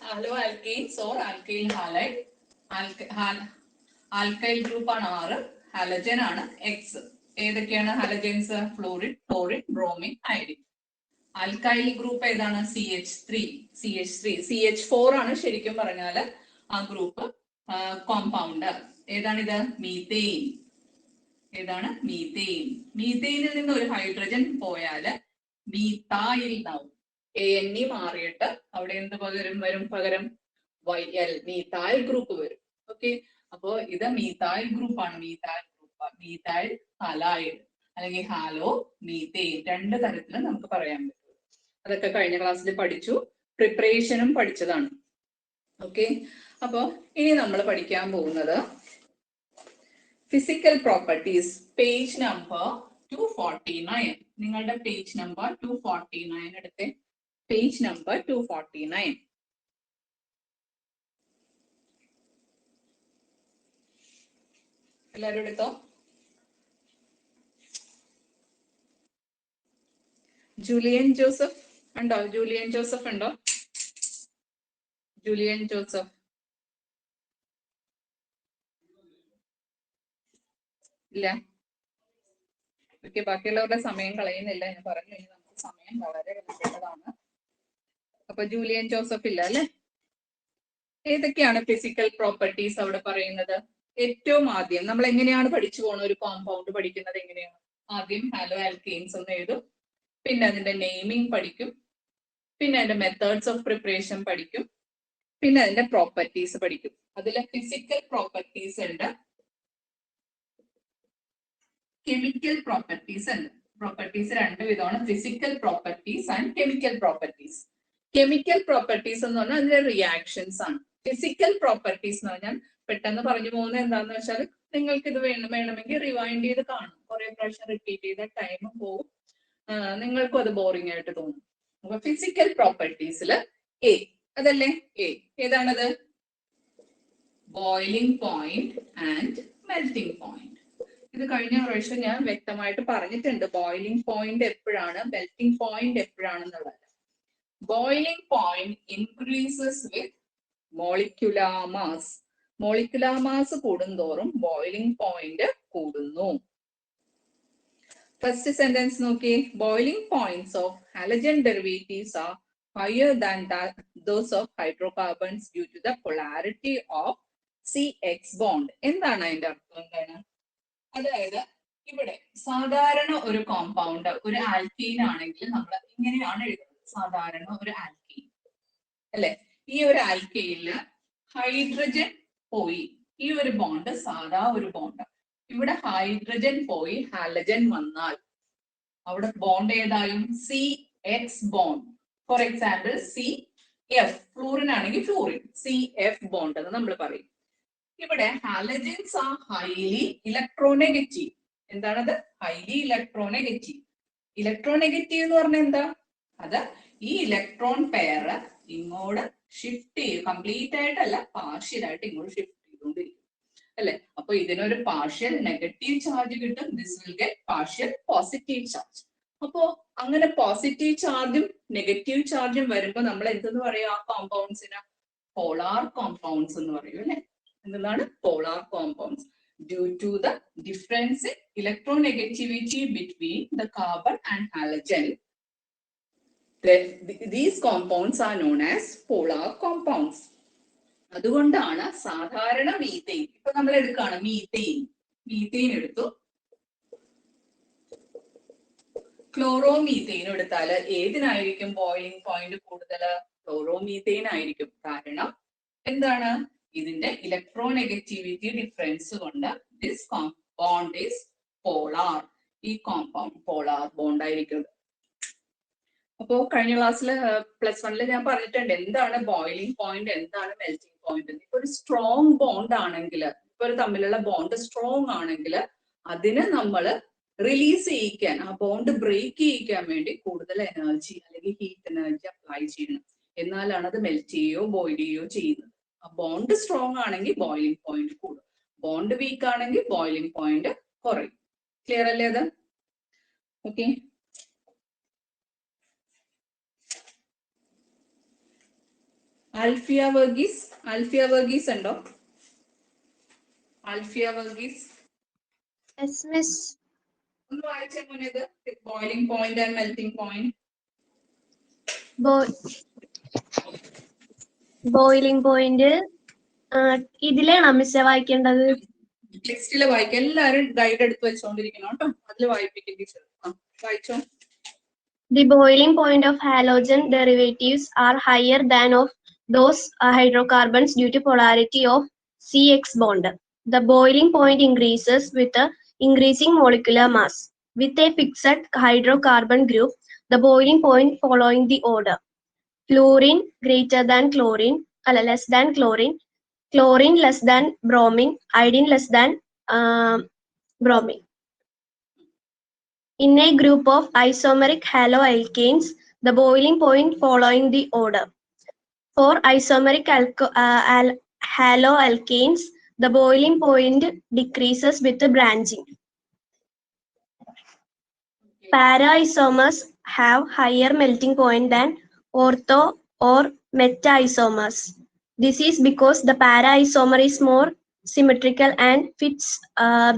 Hello alkanes or alkyl halide. Alkyl group ആണ് 6, halogen ആണ് X. ഏതൊക്കെയാണ് halogens? Fluorine, chlorine, bromine, iodine. Alkyl group ഏതാണ്? CH3. CH4 ആണ് ശരിക്കും പറഞ്ഞാല് ആ ഗ്രൂപ്പ് കോമ്പൗണ്ട്. ഏതാണിത്? മീതെയിൻ. ഏതാണ്? മീതെയിൻ. മീതെയിനിൽ നിന്ന് ഒരു ഹൈഡ്രജൻ പോയാല് മീതായിൽ ആവും. ANE മാറിയിട്ട് അവിടെ എന്ത് വരും? പകരം YL, മീതായിൽ ഗ്രൂപ്പ് വരും. ഓക്കെ, അപ്പോ ഇത് മീതായിൽ ഗ്രൂപ്പ് ആണ്. മീതായിൽ ഹാലൈഡ് അല്ലെങ്കിൽ ഹാലോ മീതെയിൻ, 2 തരത്തിൽ നമുക്ക് പറയാൻ പറ്റും. അതൊക്കെ കഴിഞ്ഞ ക്ലാസ്സിൽ പഠിച്ചു, പ്രിപ്പറേഷനും പഠിച്ചതാണ്. ഓക്കെ, അപ്പോ ഇനി നമ്മൾ പഠിക്കാൻ പോകുന്നത് ഫിസിക്കൽ പ്രോപ്പർട്ടീസ്. Page number 249. നിങ്ങളുടെ പേജ് നമ്പർ 249 എടുത്തേ. Page number 249. എല്ലാവരും എടുത്തോ? ജൂലിയൻ ജോസഫ് ഉണ്ടോ? ജൂലിയൻ ജോസഫ് ഉണ്ടോ? ജൂലിയൻ ജോസഫ് ഇല്ല. ഓക്കെ, ബാക്കിയുള്ളവരുടെ സമയം കളയുന്നില്ല. ഞാൻ പറഞ്ഞു കഴിഞ്ഞാൽ നമുക്ക് സമയം വളരെ വിലപ്പെട്ടതാണ്. അപ്പൊ ജൂലിയൻ ജോസഫ് ഇല്ല അല്ലെ? ഏതൊക്കെയാണ് ഫിസിക്കൽ പ്രോപ്പർട്ടീസ് അവിടെ പറയുന്നത്? ഏറ്റവും ആദ്യം നമ്മൾ എങ്ങനെയാണ് പഠിച്ചു പോകുന്നത്? ഒരു കോമ്പൗണ്ട് പഠിക്കുന്നത് എങ്ങനെയാണ്? ആദ്യം ഹാലോ ആൽക്കെയിൻസ് ഒന്ന് എഴുതും, പിന്നെ അതിന്റെ നെയിമിംഗ് പഠിക്കും, പിന്നെ അതിന്റെ മെത്തേഡ്സ് ഓഫ് പ്രിപ്പറേഷൻ പഠിക്കും, പിന്നെ അതിന്റെ പ്രോപ്പർട്ടീസ് പഠിക്കും. അതിലെ ഫിസിക്കൽ പ്രോപ്പർട്ടീസ് ഉണ്ട്, കെമിക്കൽ പ്രോപ്പർട്ടീസ് ഉണ്ട്. പ്രോപ്പർട്ടീസ് 2 വിധമാണ്, physical properties and chemical properties. Chemical properties എന്ന് പറഞ്ഞാൽ അതിന്റെ റിയാക്ഷൻസ് ആണ്. ഫിസിക്കൽ പ്രോപ്പർട്ടീസ് എന്ന് പറഞ്ഞാൽ പെട്ടെന്ന് പറഞ്ഞു പോകുന്നത് എന്താണെന്ന് വെച്ചാൽ നിങ്ങൾക്ക് ഇത് വേണമെങ്കിൽ റിവൈൻഡ് ചെയ്ത് കാണും. കുറെ പ്രാവശ്യം റിപ്പീറ്റ് ചെയ്ത ടൈം പോകും, നിങ്ങൾക്കും അത് ബോറിംഗ് ആയിട്ട് തോന്നും. അപ്പൊ ഫിസിക്കൽ പ്രോപ്പർട്ടീസിൽ A അതല്ലേ? ഏതാണത്? Boiling point and melting point. ഇത് കഴിഞ്ഞ പ്രാവശ്യം ഞാൻ വ്യക്തമായിട്ട് പറഞ്ഞിട്ടുണ്ട്, ബോയിലിംഗ് പോയിന്റ് എപ്പോഴാണ്, മെൽറ്റിംഗ് പോയിന്റ് എപ്പോഴാണെന്നുള്ളത്. Boiling point increases with molecular mass. Molecular mass കൂടുന്തോറും ബോയിലിംഗ് പോയിന്റ് കൂടുന്നു. ഫസ്റ്റ് സെന്റൻസ് നോക്കി. Boiling points of halogen derivatives are higher than those of hydrocarbons due to the polarity of CX bond. എന്താണ് അതിന്റെ അർത്ഥം? എന്താണ്? അതായത് ഇവിടെ സാധാരണ ഒരു കോമ്പൗണ്ട്, ഒരു ആൽക്കീൻ ആണെങ്കിൽ നമ്മൾ ഇങ്ങനെയാണ് എഴുതുന്നത്. സാധാരണ ഒരു ആൽക്കീൻ അല്ലെ? ഈ ഒരു ആൽക്കീനില് ഹൈഡ്രജൻ പോയി, ഈ ഒരു ബോണ്ട് സാധാ ഒരു ബോണ്ട്. ഇവിടെ ഹൈഡ്രജൻ പോയി ഹാലജൻ വന്നാൽ അവിടെ ബോണ്ട് ഏതായും CX ബോണ്ട്. ഫോർ എക്സാമ്പിൾ CF, ഫ്ലൂറിൻ ആണെങ്കിൽ ഫ്ലൂറിൻ, CF ബോണ്ട് എന്ന് നമ്മൾ പറയും. ഇവിടെ ഹാലജൻസ് ആർ ഹൈലി ഇലക്ട്രോനെഗറ്റീവ്. എന്താണത്? Highly electronegative. ഇലക്ട്രോനെഗറ്റീവ് എന്ന് പറഞ്ഞാൽ എന്താ? അത് ഈ ഇലക്ട്രോൺ പെയർ ഇങ്ങോട്ട് ഷിഫ്റ്റ് ചെയ്യും, കംപ്ലീറ്റ് ആയിട്ടല്ല, പാർഷ്യൽ ആയിട്ട് ഇങ്ങോട്ട് ഷിഫ്റ്റ് ചെയ്തുകൊണ്ടിരിക്കും അല്ലെ? അപ്പൊ ഇതിനൊരു പാർഷ്യൽ നെഗറ്റീവ് ചാർജ് കിട്ടും, this will get partial positive charge. അപ്പോ അങ്ങനെ പോസിറ്റീവ് ചാർജും നെഗറ്റീവ് ചാർജും വരുമ്പോൾ നമ്മൾ എന്തെന്ന് പറയും? ആ കോമ്പൗണ്ട്സിന് പോളാർ കോമ്പൗണ്ട്സ് എന്ന് പറയും അല്ലെ? എന്താണ്? Polar compounds. Due to the difference in electronegativity between the carbon and halogen, these compounds are known as polar compounds. അതുകൊണ്ടാണ് സാധാരണ മീതെയിൻ, ഇപ്പൊ നമ്മൾ എടുക്കുകയാണ് മീതെയിൻ എടുത്തു, ക്ലോറോമീതെയിൻ എടുത്താൽ ഏതിനായിരിക്കും ബോയിലിംഗ് പോയിന്റ് കൂടുതൽ? ക്ലോറോമീതെയിൻ ആയിരിക്കും. കാരണം എന്താണ്? ഇതിന്റെ ഇലക്ട്രോനെഗറ്റിവിറ്റി ഡിഫറൻസ് കൊണ്ട് ദിസ് ബോണ്ട് ഈസ് പോളാർ. ഈ കോമ്പൗണ്ട് പോളാർ ബോണ്ട് ആയിരിക്കും. അപ്പോ കഴിഞ്ഞ ക്ലാസ്സിൽ +1 ഞാൻ പറഞ്ഞിട്ടുണ്ട് എന്താണ് ബോയിലിംഗ് പോയിന്റ്, എന്താണ് മെൽറ്റിംഗ് പോയിന്റ്. ഇപ്പൊ ഒരു സ്ട്രോങ് ബോണ്ട് ആണെങ്കിൽ, ഇപ്പൊ ഒരു തമ്മിലുള്ള ബോണ്ട് സ്ട്രോങ് ആണെങ്കിൽ അതിന് നമ്മൾ റിലീസ് ചെയ്യിക്കാൻ, ആ ബോണ്ട് ബ്രേക്ക് ചെയ്യിക്കാൻ വേണ്ടി കൂടുതൽ എനർജി അല്ലെങ്കിൽ ഹീറ്റ് എനർജി അപ്ലൈ ചെയ്യണം. എന്നാലാണ് അത് മെൽറ്റ് ചെയ്യുകയോ ബോയിൽ ചെയ്യുകയോ ചെയ്യുന്നത്. ആ ബോണ്ട് സ്ട്രോങ് ആണെങ്കിൽ ബോയിലിംഗ് പോയിന്റ് കൂടും, ബോണ്ട് വീക്ക് ആണെങ്കിൽ ബോയിലിംഗ് പോയിന്റ് കുറയും. ക്ലിയർ അല്ലേ അത്? ഓക്കെ, ആൽഫിയ വർഗീസ് ഉണ്ടോ? ആൽഫിയ വർഗീസ് ഒന്ന് വായിച്ച മുന്നേത് boiling point and melting point. Boiling point ഇതിലാണോ മിസ്സേ വായിക്കേണ്ടത്? ടെക്സ്റ്റില് വായിക്കാം. എല്ലാരും ഗൈഡ് എടുത്ത് വെച്ചോണ്ടിരിക്കണം കേട്ടോ. അതിൽ വായിപ്പിക്കും ടീച്ചർ. വായിച്ചോ. The boiling point of halogen derivatives are higher than of those hydrocarbons due to polarity of CX bond. The boiling point increases with the increasing molecular mass. With a fixed hydrocarbon group, the boiling point following the order: fluorine greater than chlorine, less than chlorine, chlorine less than bromine, iodine less than bromine. In a group of isomeric haloalkanes, the boiling point following the order: for isomeric haloalkanes, the boiling point decreases with the branching. Para-isomers have higher melting point than ortho or meta-isomers. This is because the para-isomer is more symmetrical and fits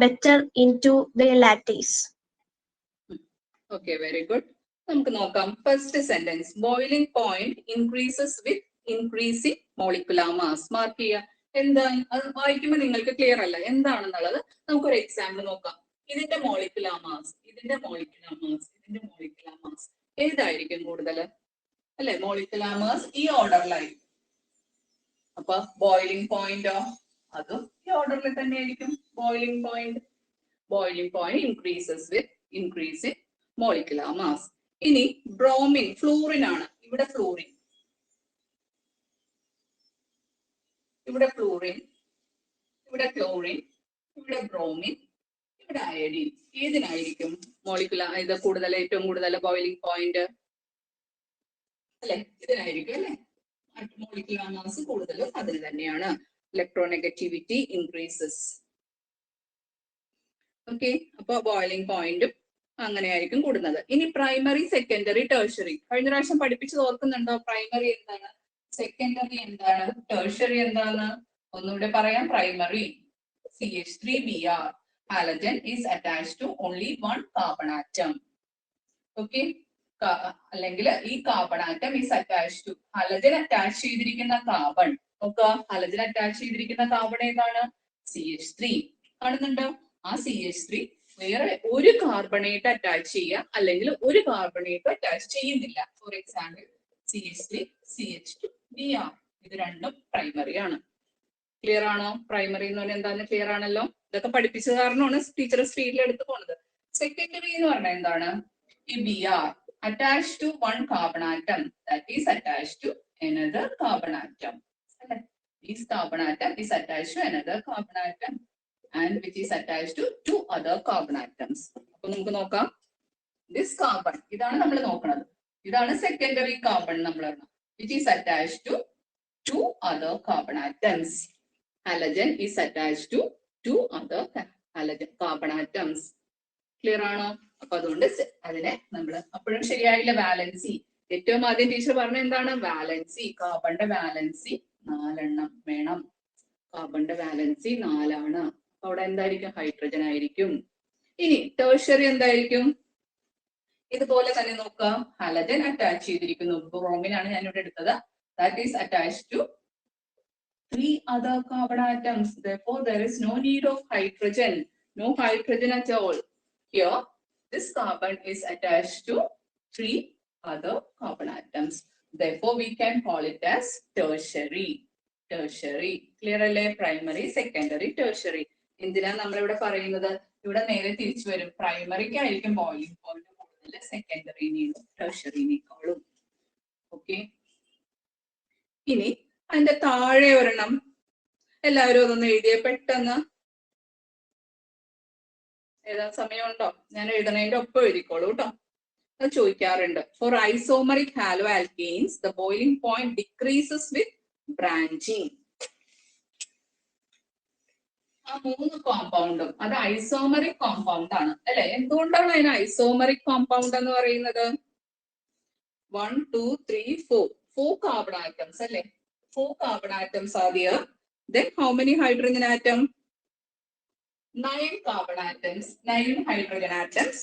better into the lattice. Okay, very good. നമുക്ക് നോക്കാം. First sentence, boiling point increases വിത്ത് increasing molecular mass. Mark ചെയ്യുക. എന്താണ് അത് വായിക്കുമ്പോൾ നിങ്ങൾക്ക് clear അല്ല എന്താണെന്നുള്ളത്. നമുക്കൊരു എക്സാമ്പിൾ നോക്കാം. ഇതിന്റെ മോളിക്കുലാർ മാസ്, ഇതിന്റെ മോളിക്കുലാർ മാസ്, ഇതിന്റെ മോളിക്കുലാർ മാസ് ഏതായിരിക്കും കൂടുതൽ? അല്ലെ, മോളിക്കുലാർ മാസ് ഈ ഓർഡറിലായിരിക്കും. അപ്പൊ ബോയിലിംഗ് പോയിന്റോ അതും ഈ ഓർഡറിൽ തന്നെ ആയിരിക്കും. ബോയിലിംഗ് പോയിന്റ് ഇൻക്രീസസ് വിത്ത് ഇൻക്രീസിംഗ് മോളിക്കുലാർ മാസ്. ഇനി ബ്രോമിൻ, ഫ്ലൂറിൻ ആണ്. ഇവിടെ ഫ്ലൂറിൻ, ഇവിടെ ഫ്ലൂറിൻ, ഇവിടെ ക്ലോറിൻ, ഇവിടെ ബ്രോമിൻ, ഇവിടെ അയഡിൻ. ഏതിനായിരിക്കും മോളിക്കുലാർ ഇത് കൂടുതൽ, ഏറ്റവും കൂടുതൽ ബോയിലിംഗ് പോയിന്റ്? അല്ലെ, ഇതിനായിരിക്കും അല്ലെ. മോളിക്കുലാർ മാസ് കൂടുതലും അതിന് തന്നെയാണ്. Electronegativity increases. ഓക്കെ, അപ്പൊ ബോയിലിംഗ് പോയിന്റും അങ്ങനെയായിരിക്കും കൂടുന്നത്. ഇനി പ്രൈമറി, സെക്കൻഡറി, ടേഴ്സറി. കഴിഞ്ഞ പ്രാവശ്യം പഠിപ്പിച്ചത് ഓർക്കുന്നുണ്ടോ? പ്രൈമറി എന്താണ്, സെക്കൻഡറി എന്താണ്, ടേഴ്സറി എന്താണ്? ഒന്നുകൂടെ പറയാം. Primary CH3Br, halogen is attached to only one carbon atom. Okay, അല്ലെങ്കിൽ ഈ carbon atom is attached to, halogen attach ചെയ്തിരിക്കുന്ന കാർബൺ നോക്കുക. ഹലജൻ അറ്റാച്ച് ചെയ്തിരിക്കുന്ന കാർബൺ ഏതാണ്? CH3. കാണുന്നുണ്ടോ? ആ CH3 വേറെ ഒരു കാർബണേറ്റ് അറ്റാച്ച് ചെയ്യുക, അല്ലെങ്കിൽ ഒരു കാർബണേറ്റ് അറ്റാച്ച് ചെയ്യുന്നില്ല. For example CH3 CH2Br. ഇത് രണ്ടും പ്രൈമറി ആണ്. ക്ലിയർ ആണോ? പ്രൈമറി എന്ന് പറഞ്ഞാൽ എന്താണെന്ന് ക്ലിയർ ആണല്ലോ. ഇതൊക്കെ പഠിപ്പിച്ച കാരണമാണ് ടീച്ചർ സ്പീഡിൽ എടുത്ത് പോണത്. സെക്കൻഡറി എന്ന് പറഞ്ഞാൽ എന്താണ്? ഈ Br attached to one carbon atom, that is attached to another carbon atom. This carbon atom is attached to another carbon atom and which is attached to two other carbon atoms. അപ്പൊ നമുക്ക് നോക്കാം. This carbon, ഇതാണ് നമ്മൾ നോക്കുന്നത്. ഇതാണ് secondary carbon നമ്മൾ, which is attached to two other carbon atoms. Halogen is attached to two other halogen carbon atoms. Clear ആണോ? അപ്പൊ അതുകൊണ്ട് അതിനെ നമ്മൾ അപ്പോഴും ശരിയായില്ല. വാലൻസി ഏറ്റവും ആദ്യം ടീച്ചർ പറഞ്ഞ എന്താണ്? വാലൻസി, കാർബണിന്റെ വാലൻസി 4 വേണം. കാർബണിന്റെ വാലൻസി 4. അവിടെ എന്തായിരിക്കും? ഹൈഡ്രജൻ ആയിരിക്കും. ഇനി ടേഴ്സറി എന്തായിരിക്കും? ഇതുപോലെ തന്നെ നോക്കുക. ഹലജൻ അറ്റാച്ച് ചെയ്തിരിക്കുന്നു. ബ്രോമിൻ ആണ് ഞാൻ ഇവിടെ എടുത്തത്. That is attached to 3 other carbon atoms. Therefore, there is no need of hydrogen. No hydrogen at all. Here, this carbon is attached to 3 other carbon atoms. Therefore, we can call it as tertiary. Tertiary. Clear അല്ലേ? Primary, secondary, tertiary. എന്തിനാ നമ്മൾ ഇവിടെ പറയുന്നത്? ഇവിടെ നേരെ തിരിച്ചു വരും. പ്രൈമറിക്ക് ആയിരിക്കും ബോയിലിംഗ് പോയിന്റ് കൂടുതൽ, സെക്കൻഡറിനെയും ടെർഷ്യറിനേക്കാളും. ഓക്കെ, ഇനി അതിന്റെ താഴെ ഒരെണ്ണം എല്ലാവരും അതൊന്ന് എഴുതിയ പെട്ടെന്ന്. എഴുതാൻ സമയമുണ്ടോ? ഞാൻ എഴുതണതിന്റെ ഒപ്പം എഴുതിക്കോളൂ കേട്ടോ. അത് ചോദിക്കാറുണ്ട്. For isomeric halo alkanes the boiling point decreases with branching. ആ 3 കോമ്പൗണ്ടും അത് ഐസോമറിക് കോമ്പൗണ്ട് ആണ് അല്ലെ? എന്തുകൊണ്ടാണ് അതിന് ഐസോമറിക് കോമ്പൗണ്ട് എന്ന് പറയുന്നത്? 1, 2, 3, 4 കാർബൺ ആറ്റംസ് അല്ലെ? 4 carbon atoms are there. Then how many hydrogen atoms? 9 carbon atoms, 9 hydrogen atoms,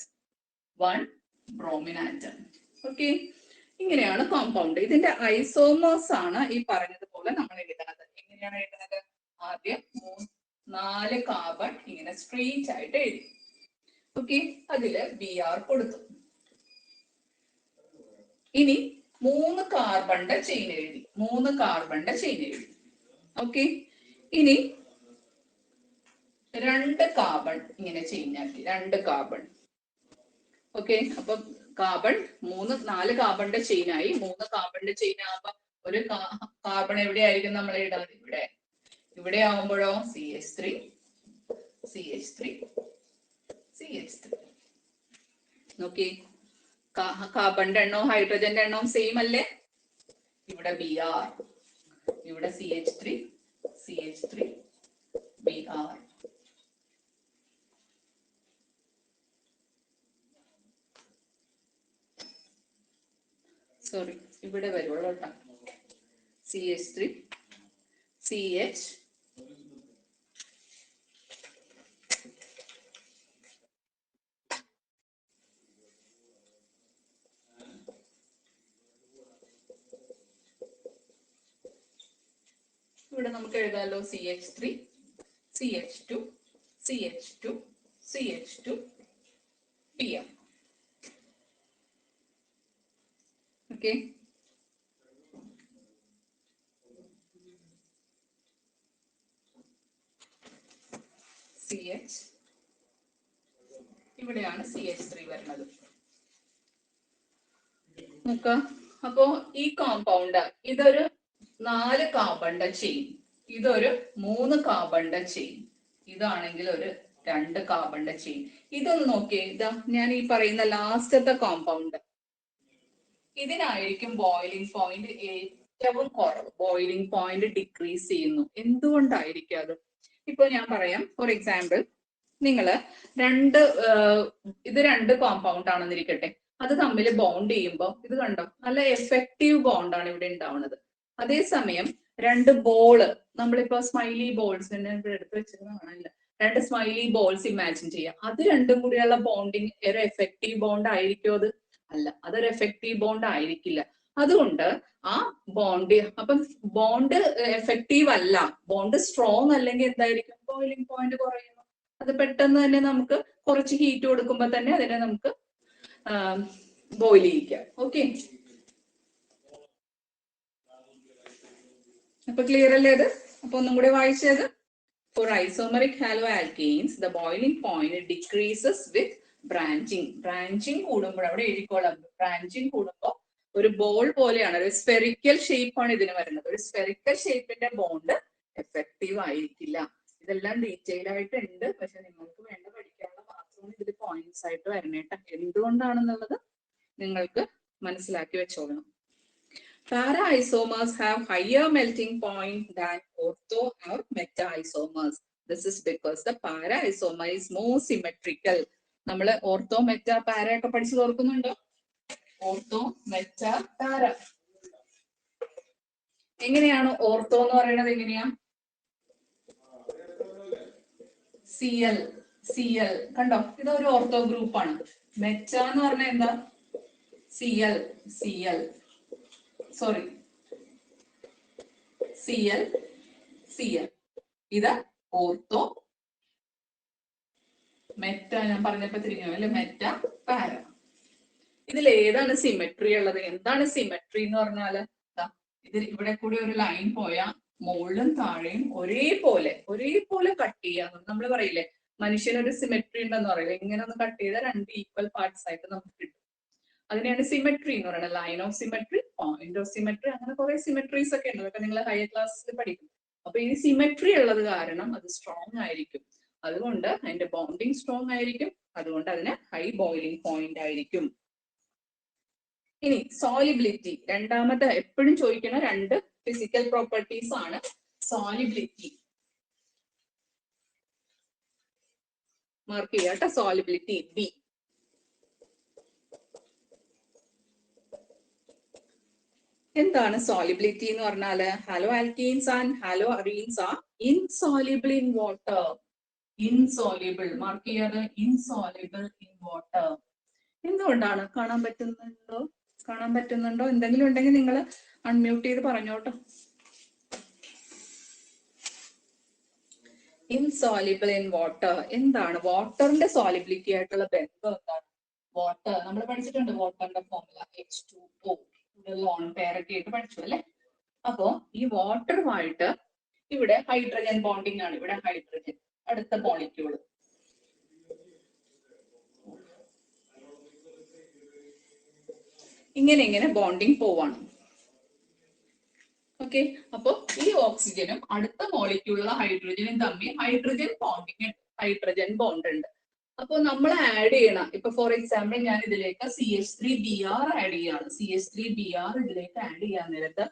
1 bromine atom. Okay. ഇങ്ങനെയാണ് കോമ്പൗണ്ട്. ഇതിന്റെ ഐസോമേഴ്സ് ആണ് ഈ പറഞ്ഞതുപോലെ നമ്മൾ എഴുതുന്നത്. എങ്ങനെയാണ് എഴുതുന്നത്? ആദ്യം 4 കാർബൺ ഇങ്ങനെ സ്ട്രെയിറ്റ് ആയിട്ട് എഴുതി. ഓക്കെ, അതില് Br കൊടുത്തു. ഇനി 3 കാർബണിന്റെ ചെയിൻ എഴുതി. 3 കാർബണിന്റെ ചെയിൻ എഴുതി. ഓക്കെ, ഇനി 2 കാർബൺ ഇങ്ങനെ ചെയിൻ ആക്കി. 2 കാർബൺ. ഓക്കെ, അപ്പൊ കാർബൺ 4 കാർബണിന്റെ ചെയിൻ ആയി. 3 കാർബണിന്റെ ചെയിൻ ആകുമ്പോ ഒരു കാർബൺ എവിടെയായിരിക്കും നമ്മൾ എഴുതാതെ? ഇവിടെ. ഇവിടെ ആവുമ്പോഴോ CH3 CH3 CH3. നോക്കി, കാർബണിന്റെ എണ്ണവും ഹൈഡ്രജന്റെ എണ്ണവും സെയിം അല്ലേ? ഇവിടെ Br, ഇവിടെ CH3 CH3 Br. സോറി, ഇവിടെ വരുള്ളൂ കേട്ടോ. CH3 CH ഇവിടെ നമുക്ക് എഴുതാമല്ലോ CH3 CH2 CH2 CH2 Pm. Okay, CH ഇവിടെയാണ് CH3 വരുന്നത്. നോക്ക, അപ്പോ ഈ കോമ്പൗണ്ട് ഇതൊരു 4 കാർബണിന്റെ ചെയിൻ, ഇതൊരു 3 കാർബണിന്റെ ചെയിൻ, ഇതാണെങ്കിൽ ഒരു 2 കാർബണിന്റെ ചെയിൻ. ഇതൊന്ന് നോക്കിയേ, ഇതാ ഞാൻ ഈ പറയുന്ന ലാസ്റ്റത്തെ കോമ്പൗണ്ട്, ഇതിനായിരിക്കും ബോയിലിംഗ് പോയിന്റ് ഏറ്റവും കുറവ്. ബോയിലിംഗ് പോയിന്റ് ഡിക്രീസ് ചെയ്യുന്നു. എന്തുകൊണ്ടായിരിക്കും അത്? ഇപ്പൊ ഞാൻ പറയാം. ഫോർ എക്സാമ്പിൾ, നിങ്ങള് ഇത് 2 കോമ്പൗണ്ട് ആണെന്നിരിക്കട്ടെ. അത് തമ്മിൽ ബോണ്ട് ചെയ്യുമ്പോൾ ഇത് കണ്ടോ, നല്ല എഫക്റ്റീവ് ബോണ്ടാണ് ഇവിടെ ഉണ്ടാവുന്നത്. അതേസമയം 2 ബോള്, നമ്മളിപ്പോ സ്മൈലി ബോൾസ് എടുത്ത് വെച്ചിരുന്നതാണല്ലോ, 2 സ്മൈലി ബോൾസ് ഇമാജിൻ ചെയ്യാം. അത് രണ്ടും കൂടിയുള്ള ബോണ്ടിങ് ഒരു എഫക്റ്റീവ് ബോണ്ട് ആയിരിക്കും? അത് അല്ല, അതൊരു എഫക്റ്റീവ് ബോണ്ട് ആയിരിക്കില്ല. അതുകൊണ്ട് ആ ബോണ്ട്, അപ്പം ബോണ്ട് എഫക്റ്റീവ് അല്ല, ബോണ്ട് സ്ട്രോങ് അല്ലെങ്കിൽ എന്തായിരിക്കും? ബോയിലിംഗ് പോയിന്റ് കുറയുന്നു. അത് പെട്ടെന്ന് തന്നെ നമുക്ക് കുറച്ച് ഹീറ്റ് കൊടുക്കുമ്പോൾ തന്നെ അതിനെ നമുക്ക് ബോയിൽ ചെയ്യിക്കാം. ഓക്കെ, അപ്പൊ ക്ലിയർ അല്ലേ അത്? അപ്പൊ ഒന്നും കൂടെ വായിച്ചത്. For isomeric haloalkanes, the boiling point decreases with branching. Branching കൂടുമ്പോൾ അവിടെ എഴുതിക്കോളാം. ബ്രാഞ്ചിങ് കൂടുമ്പോൾ ഒരു ബോൾ പോലെയാണ്, ഒരു സ്ഫെറിക്കൽ ഷേപ്പ് ആണ് ഇതിന് വരുന്നത്. ഒരു സ്ഫെറിക്കൽ ഷേപ്പിന്റെ ബോണ്ട് എഫക്റ്റീവ് ആയിരിക്കില്ല. ഇതെല്ലാം ഡീറ്റെയിൽ ആയിട്ട് ഉണ്ട്, പക്ഷെ നിങ്ങൾക്ക് വേണ്ട പഠിക്കാനുള്ള മാത്രമാണ് ഇതിൽ പോയിന്റ്സ് ആയിട്ട് വരണേട്ട. എന്തുകൊണ്ടാണെന്നുള്ളത് നിങ്ങൾക്ക് മനസ്സിലാക്കി വെച്ചോളണം. Para isomers have higher melting point than ortho or meta isomers. This is because the para isomer is more symmetrical. നമ്മൾ ഓർത്തോ മെറ്റ പാര ഒക്കെ പഠിച്ചു ഓർക്കുന്നുണ്ടോ? ഓർത്തോ മെറ്റ പാര. എങ്ങനെയാണ് ഓർത്തോ എന്ന് പറയുന്നത്? എങ്ങനെയാ? CL CL കണ്ടോ, ഇതൊരു ഓർത്തോ ഗ്രൂപ്പാണ്. മെറ്റ എന്ന് പറഞ്ഞാൽ എന്താ? CL CL sorry CL CL. ഇത് ഓർത്തോ മെറ്റ. ഞാൻ പറഞ്ഞപ്പോ തിരിഞ്ഞു അല്ലെ? മെറ്റ പാര. ഇതിൽ ഏതാണ് സിമെട്രി ഉള്ളത്? എന്താണ് സിമെട്രി എന്ന് പറഞ്ഞാല്, ഇതിൽ ഇവിടെ കൂടി ഒരു ലൈൻ പോയാ മുകളിലും താഴെയും ഒരേപോലെ കട്ട് ചെയ്യാന്ന് നമ്മൾ പറയില്ലേ? മനുഷ്യനൊരു സിമെട്രി ഉണ്ടെന്ന് പറയില്ലേ? ഇങ്ങനെ ഒന്ന് കട്ട് ചെയ്താൽ 2 ഈക്വൽ പാർട്സ് ആയിട്ട് നമുക്ക് കിട്ടും. അതിനെയാണ് സിമെട്രി എന്ന് പറയുന്നത്. Line of symmetry, point of symmetry, അങ്ങനെ കുറെ സിമെട്രീസ് ഒക്കെ ഉണ്ട്. അതൊക്കെ നിങ്ങൾ ഹയർ ക്ലാസ്സിൽ പഠിക്കും. അപ്പൊ ഈ സിമെട്രി ഉള്ളത് കാരണം അത് സ്ട്രോങ് ആയിരിക്കും. അതുകൊണ്ട് അതിന്റെ ബോണ്ടിങ് സ്ട്രോങ് ആയിരിക്കും. അതുകൊണ്ട് അതിന് ഹൈ ബോയിലിംഗ് പോയിന്റ് ആയിരിക്കും. ഇനി സോളിബിലിറ്റി, രണ്ടാമത്തെ എപ്പോഴും ചോദിക്കുന്ന 2 ഫിസിക്കൽ പ്രോപ്പർട്ടീസ് ആണ്. സോളിബിലിറ്റി മാർക്ക് ചെയ്യാട്ടോ. Solubility B. എന്താണ് സോളിബിലിറ്റി എന്ന് പറഞ്ഞാല് halo alkanes and halo arenes are insoluble in water. Insoluble mark ചെയ്യാറ്, ഇൻസോലിബിൾ ഇൻ വാട്ടർ. എന്തുകൊണ്ടാണ്? കാണാൻ പറ്റുന്നുണ്ടോ? എന്തെങ്കിലും ഉണ്ടെങ്കിൽ നിങ്ങൾ അൺമ്യൂട്ട് ചെയ്ത് പറഞ്ഞോട്ടോ. Insoluble in water. എന്താണ് വാട്ടറിന്റെ സോളിബിലിറ്റി ആയിട്ടുള്ള ബന്ധം എന്താണ്? വാട്ടർ നമ്മൾ പഠിച്ചിട്ടുണ്ട്, വാട്ടറിന്റെ ഫോർമുല H2O, ലോൺ പെയറൊക്കെ ആയിട്ട് പഠിച്ചു അല്ലെ. അപ്പോ ഈ വാട്ടറുമായിട്ട് ഇവിടെ ഹൈഡ്രജൻ ബോണ്ടിങ് ആണ്. ഇവിടെ ഹൈഡ്രജൻ അടുത്ത മോളിക്യൂള്. ഇങ്ങനെ ബോണ്ടിങ് പോവാണ്. ഓക്കെ, അപ്പൊ ഈ ഓക്സിജനും അടുത്ത മോളിക്യൂളുള്ള ഹൈഡ്രജനും തമ്മിൽ ഹൈഡ്രജൻ ബോണ്ട് ഉണ്ട്. അപ്പൊ നമ്മൾ ആഡ് ചെയ്യണം. ഇപ്പൊ ഫോർ എക്സാമ്പിൾ ഞാൻ ഇതിലേക്ക് CH3Br ആഡ് ചെയ്യാണ്. CH3Br ഇതിലേക്ക് ആഡ് ചെയ്യാൻ നേരത്ത്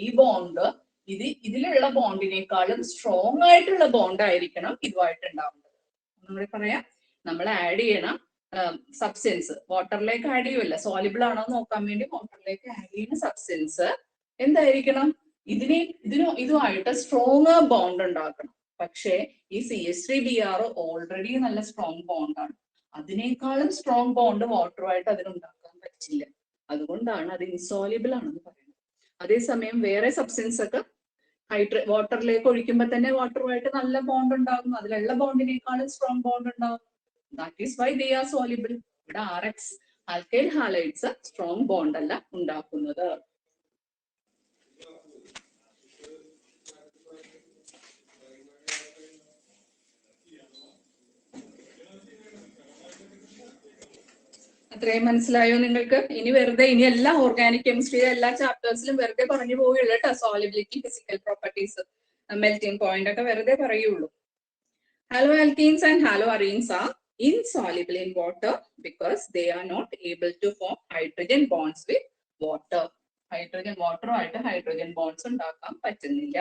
ഈ ബോണ്ട് ഇതിലുള്ള ബോണ്ടിനേക്കാളും സ്ട്രോങ് ആയിട്ടുള്ള ബോണ്ട് ആയിരിക്കണം ഇതുമായിട്ട് ഉണ്ടാവുന്നത്. നമ്മൾ പറയാം, നമ്മൾ ആഡ് ചെയ്യണം സബ്സ്റ്റൻസ്, വാട്ടറിലേക്ക് ആഡ് ചെയ്യുമല്ല, സോലിബിൾ ആണോ നോക്കാൻ വേണ്ടി വാട്ടറിലേക്ക് ആഡ് ചെയ്യുന്ന സബ്സ്റ്റൻസ് എന്തായിരിക്കണം? ഇതുമായിട്ട് സ്ട്രോങ് ബോണ്ട് ഉണ്ടാക്കണം. പക്ഷേ ഈ CH3Br ഓൾറെഡി നല്ല സ്ട്രോങ് ബോണ്ടാണ്. അതിനേക്കാളും സ്ട്രോങ് ബോണ്ട് വാട്ടറുമായിട്ട് അതിനുണ്ടാക്കാൻ പറ്റില്ല. അതുകൊണ്ടാണ് അത് ഇൻസോലിബിൾ ആണെന്ന് പറയുന്നത്. അതേസമയം വേറെ സബ്സ്റ്റൻസ് ഒക്കെ വാട്ടറിലേക്ക് ഒഴിക്കുമ്പോൾ തന്നെ വാട്ടറുമായിട്ട് നല്ല ബോണ്ട് ഉണ്ടാകുന്നു. അതിലുള്ള ബോണ്ടിനേക്കാളും സ്ട്രോങ് ബോണ്ട് ഉണ്ടാകും. That is why they are soluble. ഇവിടെ RX alkyl halides strong bond അല്ല ഉണ്ടാക്കുന്നത്. അത്രയും മനസ്സിലായോ നിങ്ങൾക്ക്? ഇനി എല്ലാ ഓർഗാനിക് കെമിസ്ട്രിയിലെ എല്ലാ ചാപ്റ്റേഴ്സിലും വെറുതെ പറഞ്ഞു പോവുള്ളൂ കേട്ടോ. Solubility, physical properties, melting point ഒക്കെ വെറുതെ പറയുള്ളൂ. Halo alkanes and halo arenes are insoluble in water because they are not able to form hydrogen bonds with water. വാട്ടറുമായിട്ട് ഹൈഡ്രജൻ ബോണ്ട്സ് ഉണ്ടാക്കാൻ പറ്റുന്നില്ല.